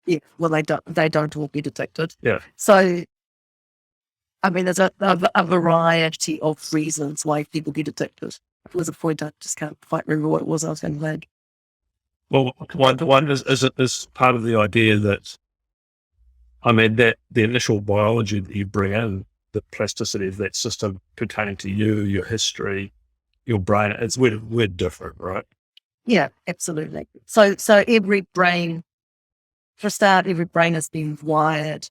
yeah, well, they don't all get addicted. Yeah. So, I mean, there's a variety of reasons why people get addicted. There was a point I just can't quite remember what it was I was going to add. Well, one is part of the idea that, I mean, that the initial biology that you bring in, the plasticity of that system pertaining to you, your history, your brain, we're different, right? Yeah, absolutely. So every brain, for a start, every brain has been wired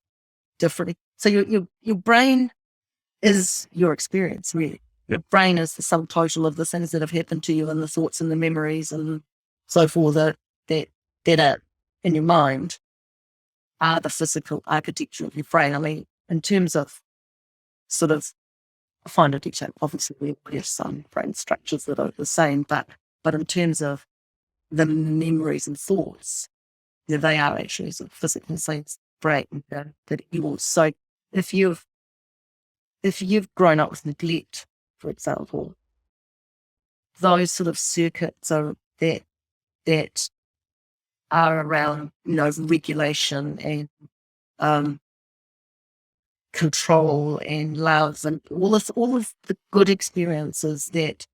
differently. So your brain is your experience, really. Your brain is the sum total of the things that have happened to you and the thoughts and the memories and so forth that are in your mind are the physical architecture of your brain. I mean, in terms of sort of finer detail, obviously we have some brain structures that are the same, but in terms of the memories and thoughts, they are actually sort of physical things brain that you want. So if you've grown up with neglect, for example, those sort of circuits are that are around, regulation and control and love and all of the good experiences that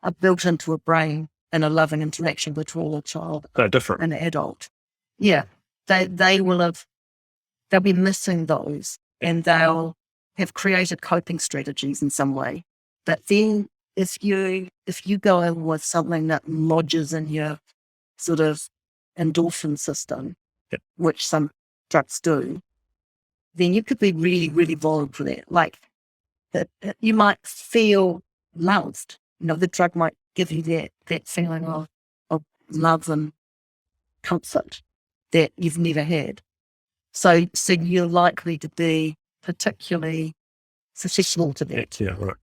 are built into a brain and a loving interaction between a child They're different. and an adult. Yeah. They'll be missing those and they'll have created coping strategies in some way. But then if you go in with something that lodges in your sort of endorphin system, which some drugs do, then you could be really, really vulnerable for that. Like you might feel loved. The drug might give you that feeling of love and comfort that you've never had. So you're likely to be particularly susceptible to that. Yeah, right.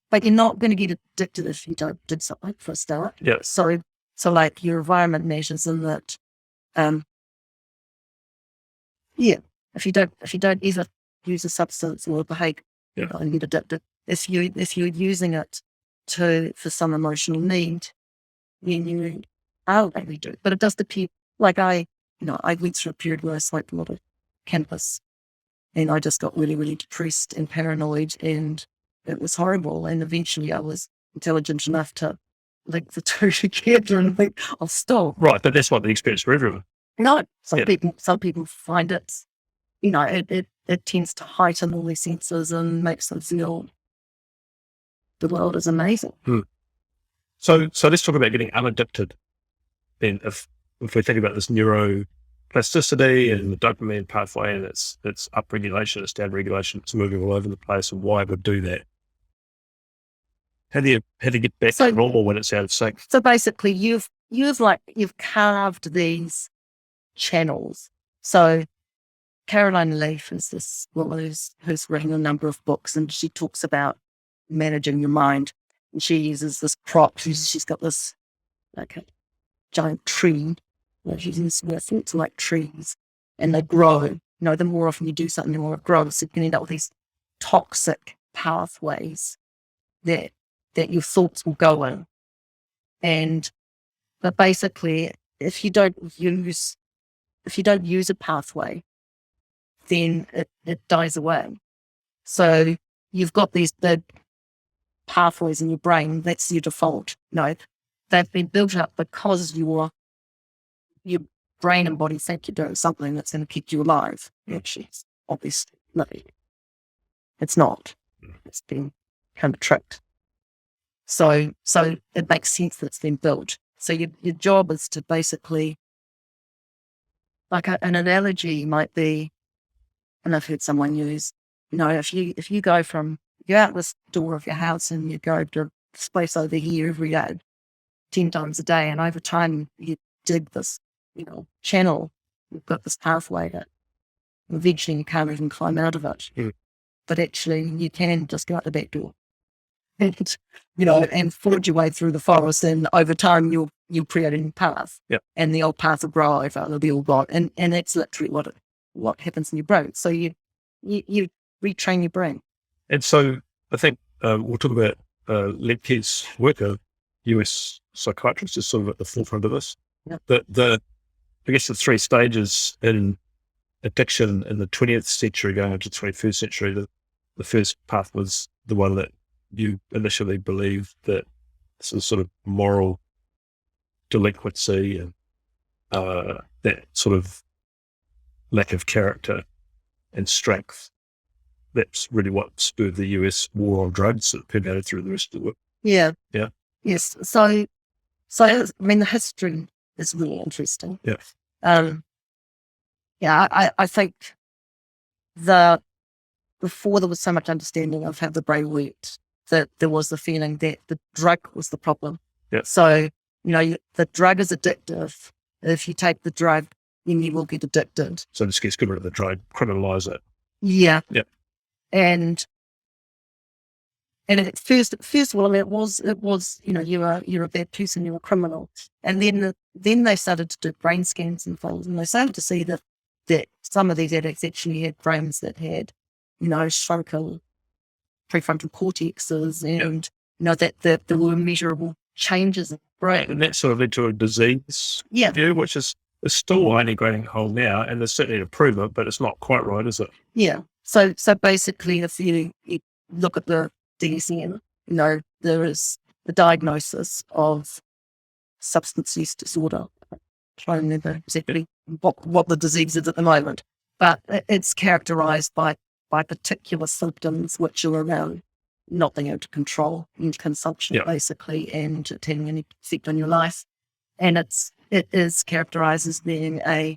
But you're not going to get addicted if you don't do something for a start. Yeah. So like your environment matters in that. If you don't ever use a substance or behave, and get addicted, if you're using it for some emotional need, then you are likely to. But it does depend. Like I went through a period where I smoked a lot of cannabis, and I just got really, really depressed and paranoid, and it was horrible. And eventually, I was intelligent enough to link the two together and think, I'll stop. Right, but that's not the experience for everyone. No, some people find it, it tends to heighten all their senses and makes them feel the world is amazing. So let's talk about getting unaddicted. Then if we think about this neuroplasticity and the dopamine pathway and its upregulation, its downregulation, it's moving all over the place, and why it would do that. How do you get back to normal when it's out of sync? So basically you've carved these channels. So Caroline Leaf is this woman who's written a number of books, and she talks about managing your mind. And she uses this prop. She's got this like a giant tree. She uses thoughts like trees, and they grow. The more often you do something, the more it grows. So you can end up with these toxic pathways that your thoughts will go in. But basically, if you don't use a pathway, then it dies away. So you've got these big pathways in your brain. That's your default. They've been built up because your brain and body think you're doing something that's going to keep you alive. Actually, obviously, no, it's not. It's been kind of tricked. So it makes sense that it's been built. So your job is to basically, like an analogy might be, and I've heard someone use, if you go you're out this door of your house and you go to this place over here every day, 10 times a day, and over time you dig this, channel, you've got this pathway that eventually you can't even climb out of it. But actually you can just go out the back door and, and forge your way through the forest, and over time you'll create a new path. And the old path will grow over, it'll be all gone. And that's literally what happens in your brain. So you retrain your brain. And so I think we'll talk about Lemke's work, a US psychiatrist, is sort of at the forefront of this. Yeah. I guess the three stages in addiction in the 20th century going into the 21st century, the first path was the one that you initially believed that this is sort of moral delinquency and that sort of lack of character and strength. That's really what spurred the US war on drugs that permeated through the rest of the world. Yeah. Yeah. Yes. So I mean, the history is really interesting. Yeah. I think before there was so much understanding of how the brain worked, that there was the feeling that the drug was the problem. Yeah. So, the drug is addictive. If you take the drug, then you will get addicted. So just gets rid of the drug, criminalise it. Yeah. Yeah. And at first of all, I mean, it was, you're a bad person, you're a criminal. And then they started to do brain scans and things, and they started to see that some of these addicts actually had brains that had, shrunken prefrontal cortexes, and that there were measurable changes in the brain. And that sort of led to a disease view, which is still only grating hold now, and there's certainly an improvement, but it's not quite right, is it? Yeah. So basically, if you look at the DSM, there is the diagnosis of substance use disorder. I'm trying to remember exactly what the disease is at the moment, but it's characterised by particular symptoms which are around not being able to control your consumption, basically, and it having an effect on your life. And it is characterised as being a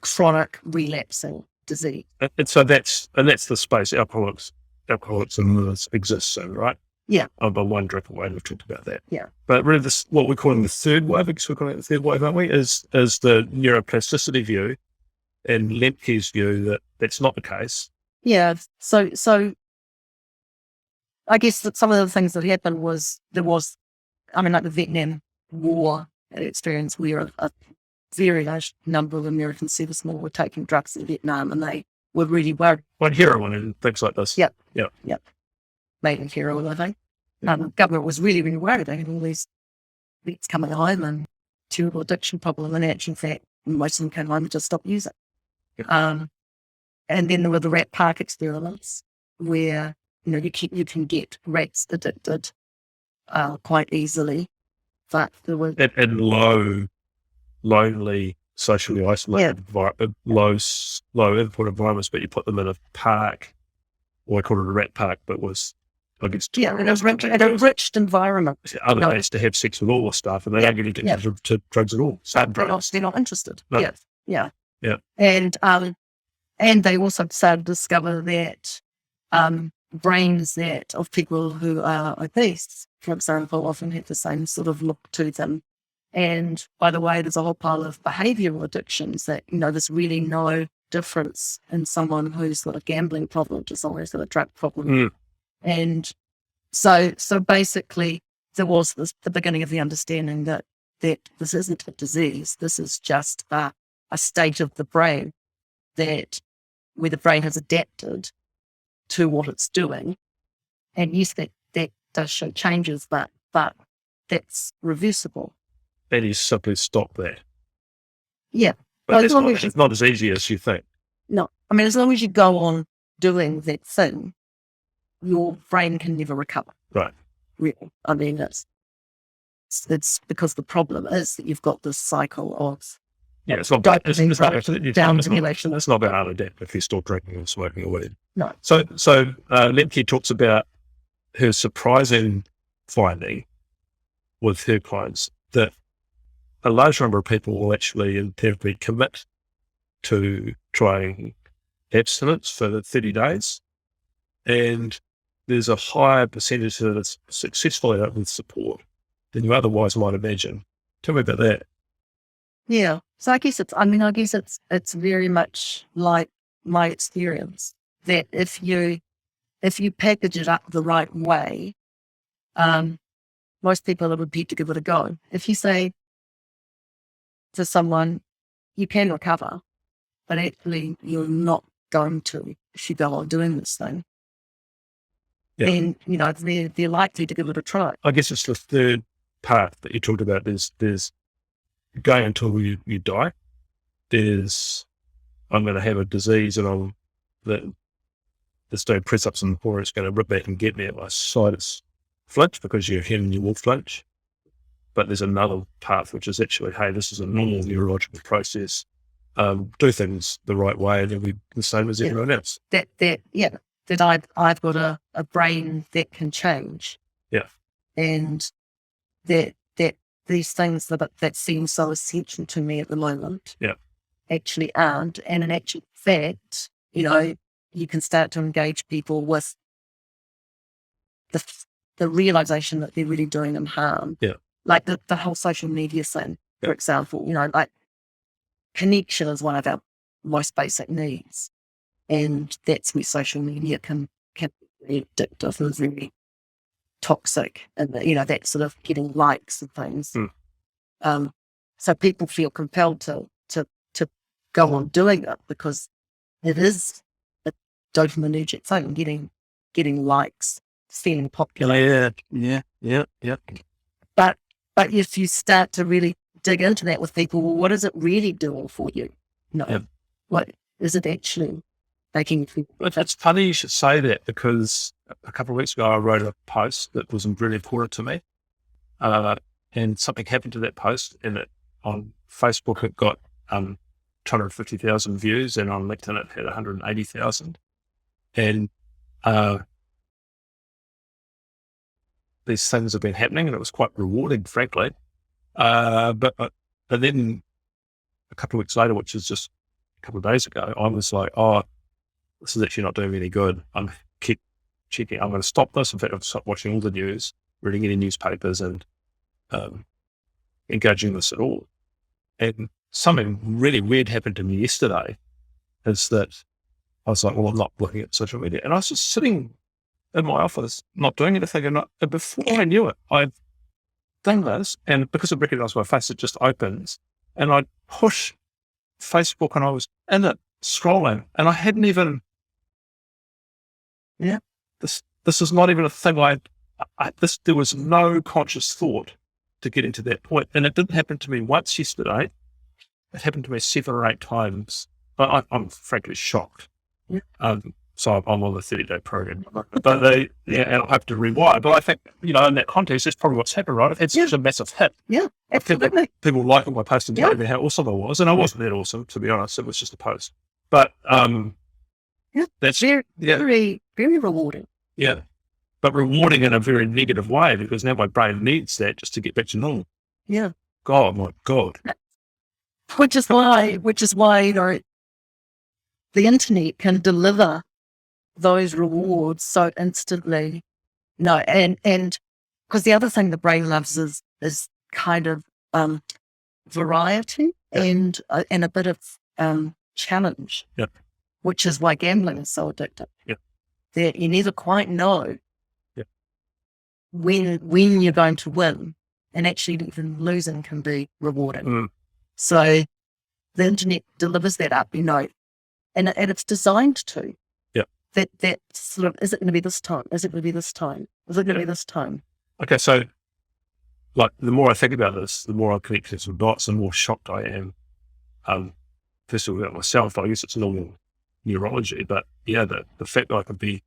chronic relapsing disease. And so that's the space Alcoholics Anonymous exists in, right? Yeah. On one drink away, we've talked about that. Yeah. But really this, what we're calling the third wave, I guess we're calling it the third wave, aren't we, is the neuroplasticity view and Lemke's view that that's not the case. Yeah. So I guess that some of the things that happened was like the Vietnam War experience where a very large number of American servicemen were taking drugs in Vietnam, and they were really worried. Like heroin and things like this. Yep. Yep. Made in heroin, I think. The government was really, really worried. They had all these vets coming home and terrible addiction problem, and actually, in fact, most of them came home and just stopped using. Yep. And then there were the rat park experiments where, you can get rats addicted quite easily. But there were... And low, lonely, socially isolated, low input environments, but you put them in a park, or I call it a rat park, but was, I guess... Yeah, and it was an enriched environment. Other ways to have sex with all the stuff, and they don't get addicted to drugs at all. They're not interested. No. Yeah. Yeah. And they also started to discover that brains of people who are obese, for example, often have the same sort of look to them. And by the way, there's a whole pile of behavioural addictions that, there's really no difference in someone who's got a gambling problem to someone who's got a drug problem. Mm. And so basically there was the beginning of the understanding that this isn't a disease. This is just a state of the brain where the brain has adapted to what it's doing. And yes, that does show changes, but that's reversible. And you simply stop that. Yeah. But it's not as easy as you think. No. I mean, as long as you go on doing that thing, your brain can never recover. Right. Really. I mean, it's because the problem is that you've got this cycle of it's not about unadapt if you stop drinking or smoking or whatever. No. So Lemke talks about her surprising finding with her clients that a large number of people will actually in therapy commit to trying abstinence for 30 days. And there's a higher percentage that is successful at it with support than you otherwise might imagine. Tell me about that. Yeah. So I guess it's very much like my experience that if you package it up the right way, most people are prepared to give it a go. If you say to someone, you can recover, but actually you're not going to if you go on doing this thing, then, they're likely to give it a try. I guess it's the third path that you talked about. There's going until you die. There's, I'm going to have a disease and this doing press ups in the floor, it's going to rip back and get me at my sinus flinch because your head and you will flinch. But there's another path, which is actually, hey, this is a normal neurological process. Do things the right way and you'll be the same as everyone else. That I've got a brain that can change. Yeah. And that these things that seem so essential to me at the moment actually aren't. And in actual fact, you can start to engage people with the realization that they're really doing them harm. Yeah. Like the whole social media thing, for example, like connection is one of our most basic needs. And that's where social media can be very addictive and very toxic. And, that sort of getting likes and things. So people feel compelled to go on doing it because it is a dopaminergic thing, getting likes, feeling popular. Yeah. But if you start to really dig into that with people, well, what is it really doing for you? What is it actually making you feel? It's funny you should say that because a couple of weeks ago I wrote a post that was really important to me. And something happened to that post, and on Facebook it got 250,000 views, and on LinkedIn it had 180,000. And these things have been happening, and it was quite rewarding, frankly. But then a couple of weeks later, which is just a couple of days ago, I was like, oh, this is actually not doing me any good. I'm keep checking. I'm going to stop this. In fact, I've stopped watching all the news, reading any newspapers, and engaging this at all. And something really weird happened to me yesterday is that I was like, well, I'm not looking at social media. And I was just sitting in my office, not doing anything. And before I knew it, I'd done this. And because I recognized my face, it just opens. And I'd push Facebook and I was in it, scrolling. And I hadn't even, this is not even a thing there was no conscious thought to get into that point. And it didn't happen to me once yesterday. It happened to me 7 or 8 times. But I'm frankly shocked. So I'm on the 30-day program. But and I'll have to rewire. But I think, in that context, that's probably what's happened, right? I've had such a massive hit. Yeah, absolutely. People liking my post and telling me how awesome I was. And I wasn't that awesome, to be honest. It was just a post. But that's very, very, very rewarding. Yeah. But rewarding in a very negative way, because now my brain needs that just to get back to normal. Yeah. God, my God. Which is why, the internet can deliver those rewards so instantly. And because the other thing the brain loves is kind of variety and a bit of challenge. Yeah. Which is why gambling is so addictive. Yeah. That you never quite know when you're going to win, and actually even losing can be rewarding. So the internet delivers that up, and it's designed to. Yeah. That sort of, is it going to be this time? Is it going to be this time? Is it going to be this time? Okay, so like the more I think about this, the more I connect some dots, the more shocked I am. First of all, about myself, I guess it's normal neurology, but the fact that I could be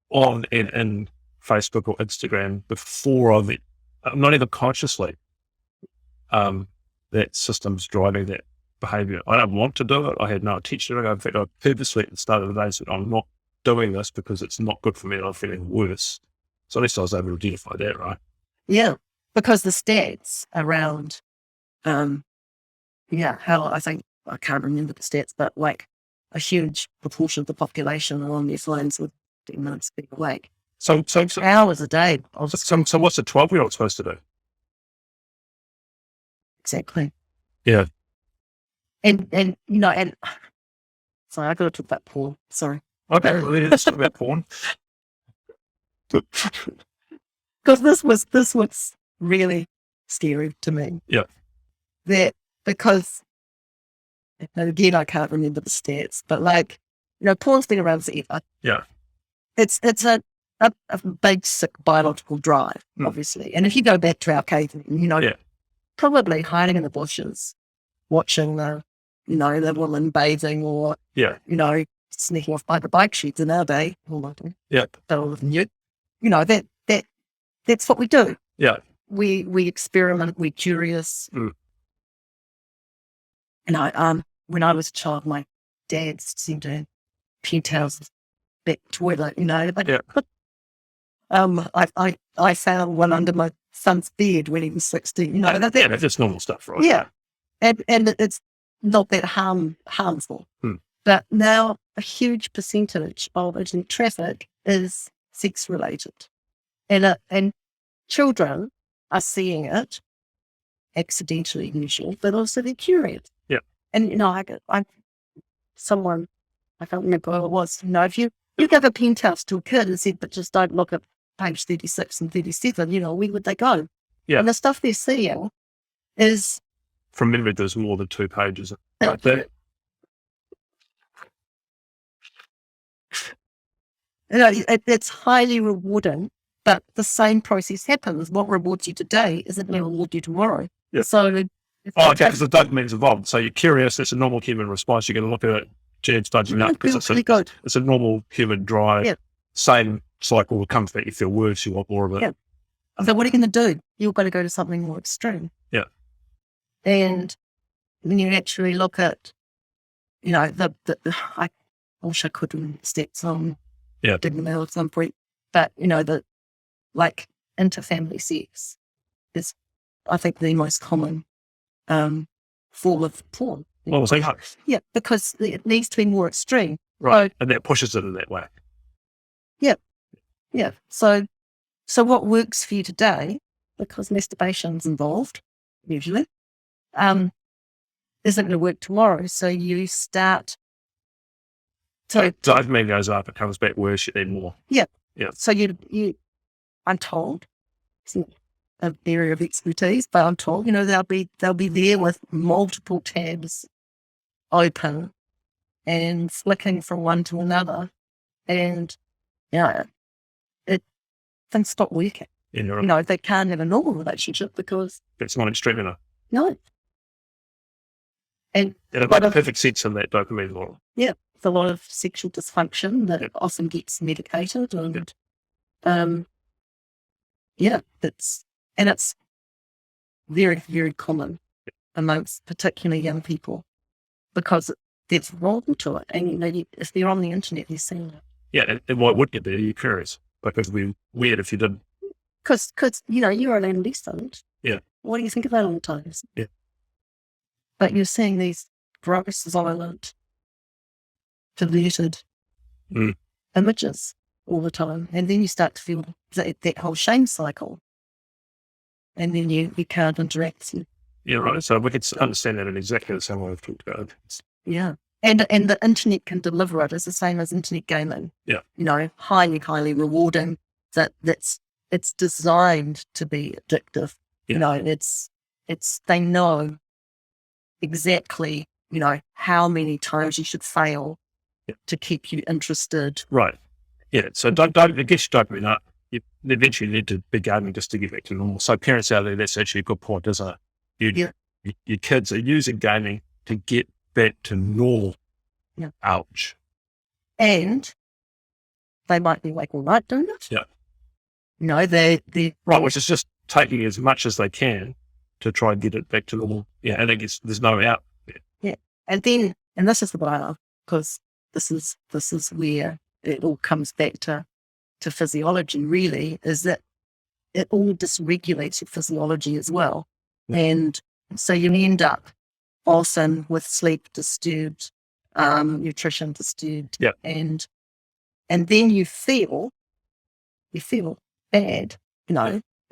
on and in Facebook or Instagram before I'm not even consciously, that system's driving that behavior. I don't want to do it. I had no intention of it. In fact, I purposely at the start of the day said, I'm not doing this because it's not good for me and I'm feeling worse. So at least I was able to identify that, right? Yeah, because the stats around, I think, I can't remember the stats, but like a huge proportion of the population are on their phones with 10 minutes being awake. So hours a day. So what's a 12-year-old supposed to do? Exactly. Yeah. And sorry, I got to talk about porn. Sorry. Okay, let's talk about porn. Because this was really scary to me. Yeah. Because again, I can't remember the stats, but porn's been around forever. Yeah. It's a basic biological drive, obviously. And if you go back to our cavemen, probably hiding in the bushes, watching the woman bathing or, Yeah. sneaking off by the bike sheds in our day. Yeah. That's what we do. Yeah. We experiment, we're curious. Mm. When I was a child, my dad seemed to have penthouses back toilet, but I found one under my son's bed when he was 16. That's just normal stuff, right? Yeah. And it's not that harmful. But now a huge percentage of it in traffic is sex related. And children are seeing it accidentally usually, but also they're curious. Yeah. And I can't remember who it was, if you give a penthouse to a kid and said, but just don't look at page 36 and 37, where would they go? Yeah. And the stuff they're seeing is... From memory, there's more than 2 pages right there. It's highly rewarding, but the same process happens. What rewards you today isn't going to reward you tomorrow. Yeah. So... because the dopamine's involved. So you're curious, it's a normal human response. You're going to look at it, it's dodging up because it's a normal human drive. Yeah. Same cycle will come back. You feel worse, you want more of it. Yeah. So what are you going to do? You've got to go to something more extreme. Yeah. And when you actually look at, I wish I could remember the stats on digging them out at some point, but, interfamily sex is, I think, the most common form of porn. Well, yeah, because it needs to be more extreme. Right. And that pushes it in that way. Yeah. Yeah. So what works for you today, because masturbation's involved, usually, isn't going to work tomorrow. So you start. So dopamine goes up, it comes back worse, you need more. Yeah. Yeah. So I'm told, it's not an area of expertise, but I'm told, they'll be there with multiple tabs open and flicking from one to another, and things stop working. Yeah, they can't have a normal relationship because it's not extreme enough. No. And it makes perfect sense in that dopamine model. Yeah, it's a lot of sexual dysfunction that often gets medicated, and it's very, very common amongst particularly young people because they've rolled into it, and if they're on the internet, they're seeing it. Yeah, and why wouldn't you be? You're curious because it'd be weird if you didn't. Because you're an adolescent. Yeah. What do you think about all the time? Yeah. But you're seeing these gross, violent, perverted images all the time, and then you start to feel that whole shame cycle, and then you can't interact. Yeah, right. So we could understand that in exactly the same way we've talked about it. Yeah. And the internet can deliver it. It's the same as internet gaming. Yeah. Highly, highly rewarding. It's designed to be addictive. Yeah. They know exactly, how many times you should fail to keep you interested. Right. Yeah. So don't get your dopamine up. You eventually need to be gaming just to get back to normal. So parents out there, that's actually a good point, isn't it? Your kids are using gaming to get back to normal. Yeah. Ouch. And they might be awake all night doing it. Yeah. They right, which is just taking as much as they can to try and get it back to normal. Yeah, and there's no out there. Yeah. And this is the bar, because this is where it all comes back to physiology, really, is that it all dysregulates your physiology as well. Yeah. And so you end up often with sleep disturbed, nutrition disturbed, and then you feel bad,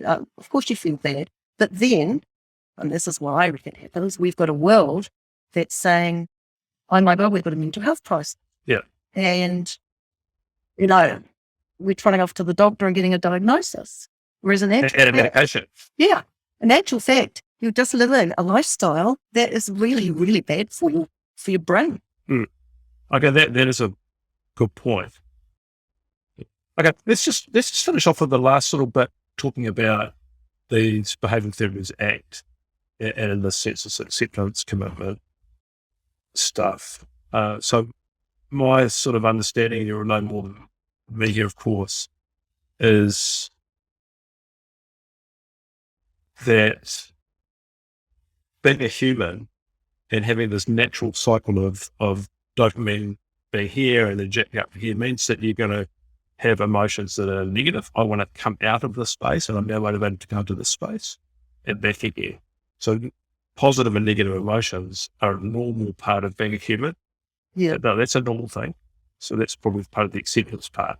of course you feel bad, but then, and this is what I reckon happens, we've got a world that's saying, oh my God, we've got a mental health crisis. Yeah. And, we're running off to the doctor and getting a diagnosis. Whereas in actual and a medication. Yeah. In actual fact, you're just living a lifestyle that is really, really bad for your brain. Okay, that is a good point. Okay, let's just finish off with the last little bit talking about these behavioural therapies ACT and in the sense of acceptance, commitment stuff. So my sort of understanding, you'll know more than me here, of course, is that being a human and having this natural cycle of dopamine being here and injecting up here means that you're going to have emotions that are negative. I want to come out of this space and I'm now motivated to go into this space and back again. So positive and negative emotions are a normal part of being a human. Yeah. No, that's a normal thing. So that's probably part of the acceptance part.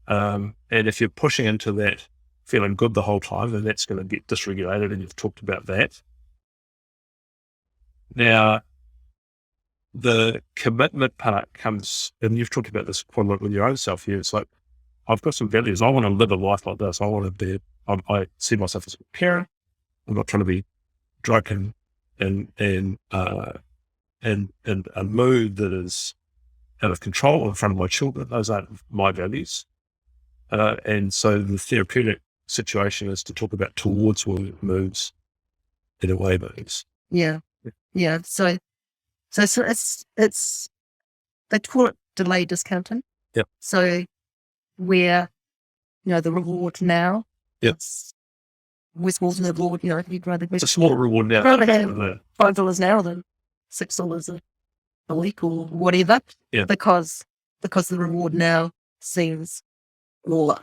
And if you're pushing into that feeling good the whole time, then that's going to get dysregulated, and you've talked about that. Now, the commitment part comes, and you've talked about this quite a lot with your own self here. It's like, I've got some values. I want to live a life like this. I want to be, I see myself as a parent. I'm not trying to be drunken and in a mood that is out of control in front of my children. Those aren't my values. And so the therapeutic situation is to talk about towards moods in away moods. Yeah. Yeah. So it's they call it delay discounting. Yep. So where, the reward now. Yep. With more than the reward, you'd rather It's a smaller reward now. rather have $5 now than $6 a week or whatever. Yeah. Because the reward now seems more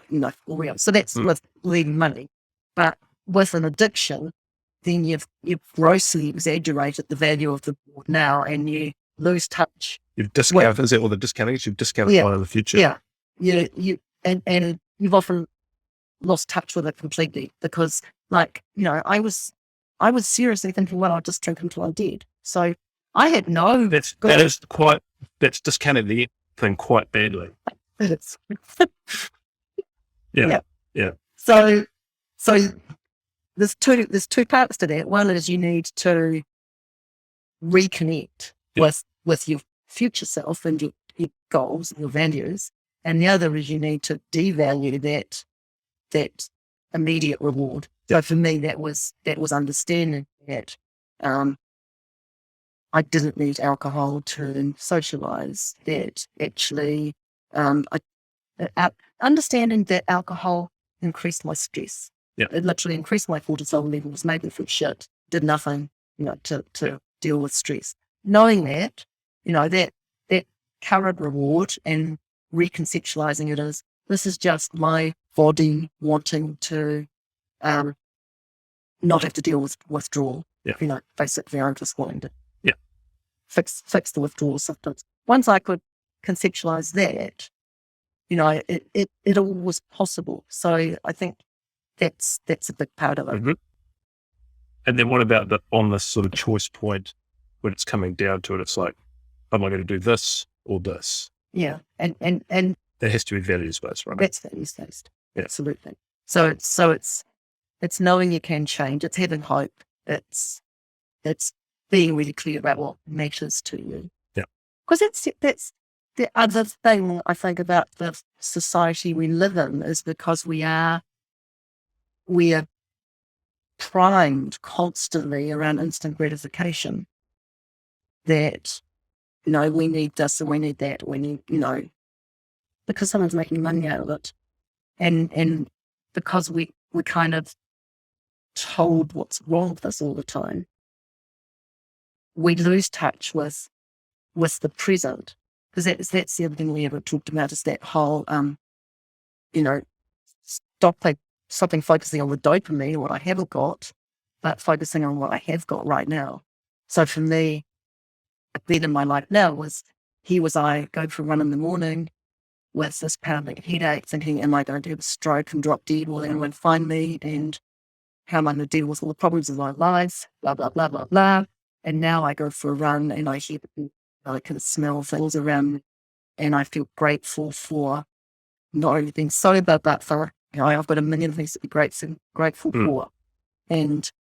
real. So that's with leaving money. But with an addiction, then you've grossly exaggerated the value of the reward now, and you lose touch. You've discounted, is that what the discounting is? You've discounted one in the future. Yeah. And you've often lost touch with it completely because, I was seriously thinking, well, I'll just drink until I'm dead. So I had no. That's discounting the thing quite badly. It's, Yeah. So there's two parts to that. One is you need to reconnect with your future self and your goals and your values, and the other is you need to devalue that immediate reward. So for me, that was understanding that I didn't need alcohol to socialize. That actually, understanding that alcohol increased my stress. Yeah. It literally increased my cortisol levels, made me feel shit, did nothing, to deal with stress. Knowing that, that current reward and reconceptualizing it as, this is just my body wanting to not have to deal with withdrawal. Yeah. Basically I'm just wanting to fix the withdrawal symptoms. Once I could conceptualize that, it all was possible. So I think that's a big part of it. Mm-hmm. And then what about on this sort of choice point when it's coming down to it? It's like, am I going to do this or this? Yeah. And there has to be values-based, right? that's values-based. Yeah. Absolutely. So it's knowing you can change. It's having hope. It's being really clear about what matters to you. Yeah. Because that's the other thing I think about the society we live in is because we are primed constantly around instant gratification that, we need this and we need that. We need, because someone's making money out of it. And because we're kind of told what's wrong with us all the time, we lose touch with the present. Because that's the other thing we ever talked about is that whole, stopping focusing on the dopamine, what I haven't got, but focusing on what I have got right now. So for me, then in my life now I go for a run in the morning with this pounding headache, thinking, am I going to have a stroke and drop dead? Will anyone find me? And how am I going to deal with all the problems of my life? Blah, blah, blah, blah, blah. And now I go for a run and I hear, I can smell things around me, and I feel grateful for not only being sober, but for, I've got a million things to be grateful for. And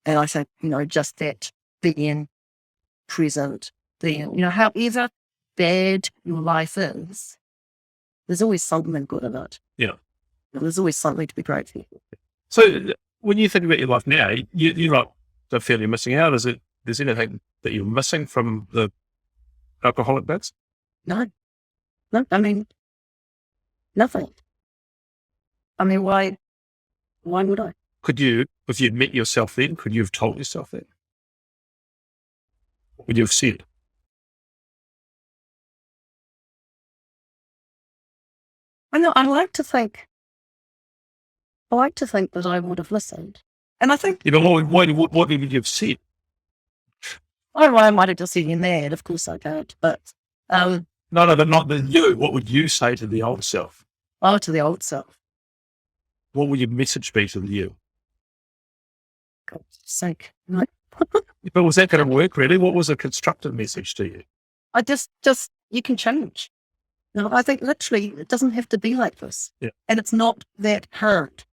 I say, just that being present, however bad your life is, there's always something good in it. Yeah. There's always something to be grateful for. So when you think about your life now, you're like don't feel you're missing out? There's anything that you're missing from the alcoholic bits? No, I mean, nothing. I mean, why would I? Could you, if you'd met yourself then, could you have told yourself that? What would you have said? I know, I like to think that I would have listened. And I think, You know, what would you have said? I might have just said, you're mad. Of course I can't. But, No, but not the you. What would you say to the old self? to the old self. What would your message be to the you? God's sake. No. But was that going to work really? What was a constructive message to you? I just, you can change. No, I think literally it doesn't have to be like this. Yeah. And it's not that hard.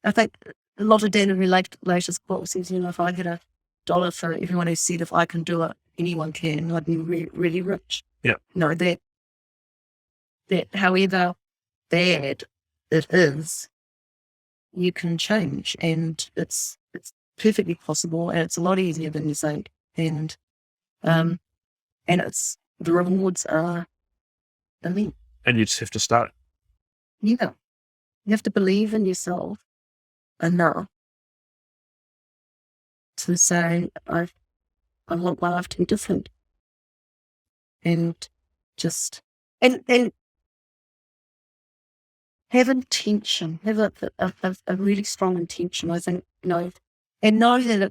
I think a lot of data relations quote says, if I get $1 for everyone who said, if I can do it, anyone can, I'd be really rich. Yeah. No, that however bad it is, you can change, and it's perfectly possible, and it's a lot easier than you think. And it's, the rewards are immense. And you just have to start. Yeah. You have to believe in yourself enough to say, I want my life to be different. And just, and have intention, have a really strong intention, I think, and know that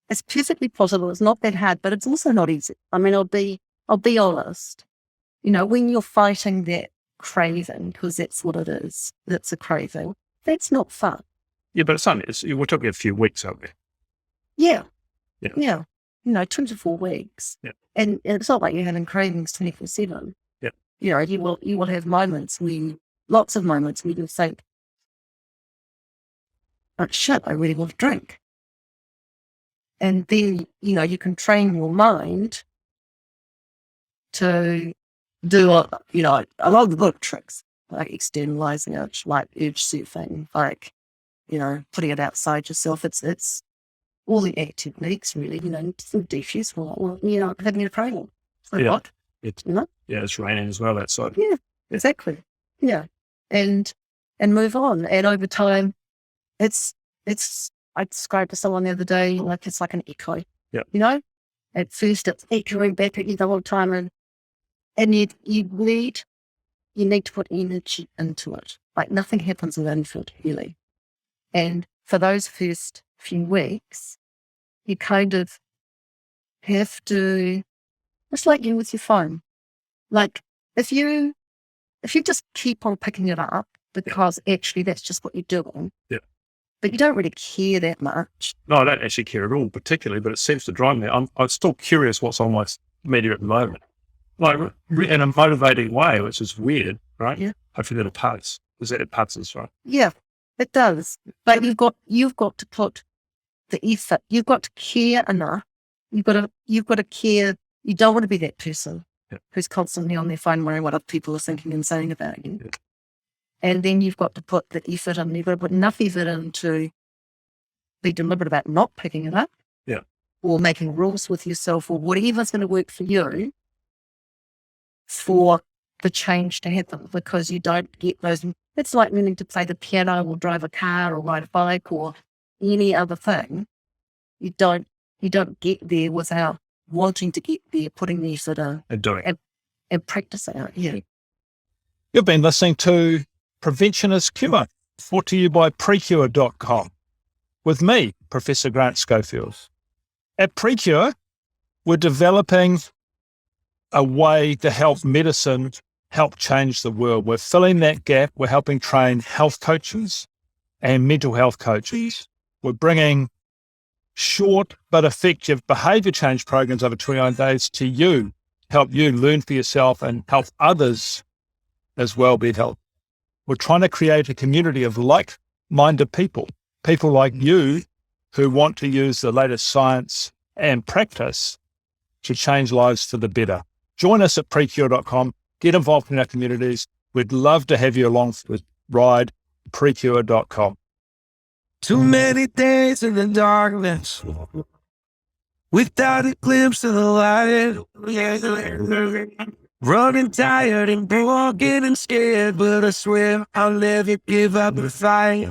it's perfectly possible. It's not that hard, but it's also not easy. I mean, I'll be honest. When you're fighting that craving, because that's what it is, that's a craving, that's not fun. Yeah, but it's only, we're talking a few weeks out there. Yeah. Yeah. 24 weeks. Yeah. And it's not like you're having cravings 24/7. Yeah. You will have moments lots of moments when you think, oh shit, I really want to drink. And then, you can train your mind to do, a lot of the good tricks, like externalizing it, like urge surfing, like, putting it outside yourself. It's all the act techniques, really, some defuse, having a training. So Yeah. what? Yeah, it's raining as well outside. Yeah, exactly. Yeah. And move on. And over time, it's, I described to someone the other day, like it's like an echo. Yeah. At first it's echoing back at you the whole time, and you need to put energy into it. Like nothing happens without it, really. And for those first few weeks, you kind of have to, it's like you with your phone. Like if you just keep on picking it up, because actually that's just what you're doing. Yeah. But you don't really care that much. No, I don't actually care at all, particularly, but it seems to drive me. I'm still curious what's on my media at the moment. Like in a motivating way, which is weird, right? Yeah. Hopefully that it parts. Is that it parts, right? Yeah, it does. But you've got to put the effort. You've got to care enough. You've got to care. You don't want to be that person who's constantly on their phone worrying what other people are thinking and saying about you. Yeah. And then you've got to put the effort in. You've got to put enough effort in to be deliberate about not picking it up. Yeah. Or making rules with yourself, or whatever's going to work for you for the change to happen, because you don't get those. It's like learning to play the piano or drive a car or ride a bike or any other thing. You don't get there without wanting to get there, putting the effort in And doing it. and practicing it. Yeah. You've been listening to Prevention is Cure, brought to you by PREKURE.com, with me, Professor Grant Schofield. At PREKURE, we're developing a way to help medicine help change the world. We're filling that gap. We're helping train health coaches and mental health coaches. We're bringing short but effective behavior change programs over 29 days to you, help you learn for yourself and help others as well be helped. We're trying to create a community of like-minded people like you who want to use the latest science and practice to change lives for the better. Join us at PREKURE.com. Get involved in our communities. We'd love to have you along for the ride, PREKURE.com. Too many days in the darkness without a glimpse of the light. Running tired and broken and scared, but I swear I'll never give up the fight.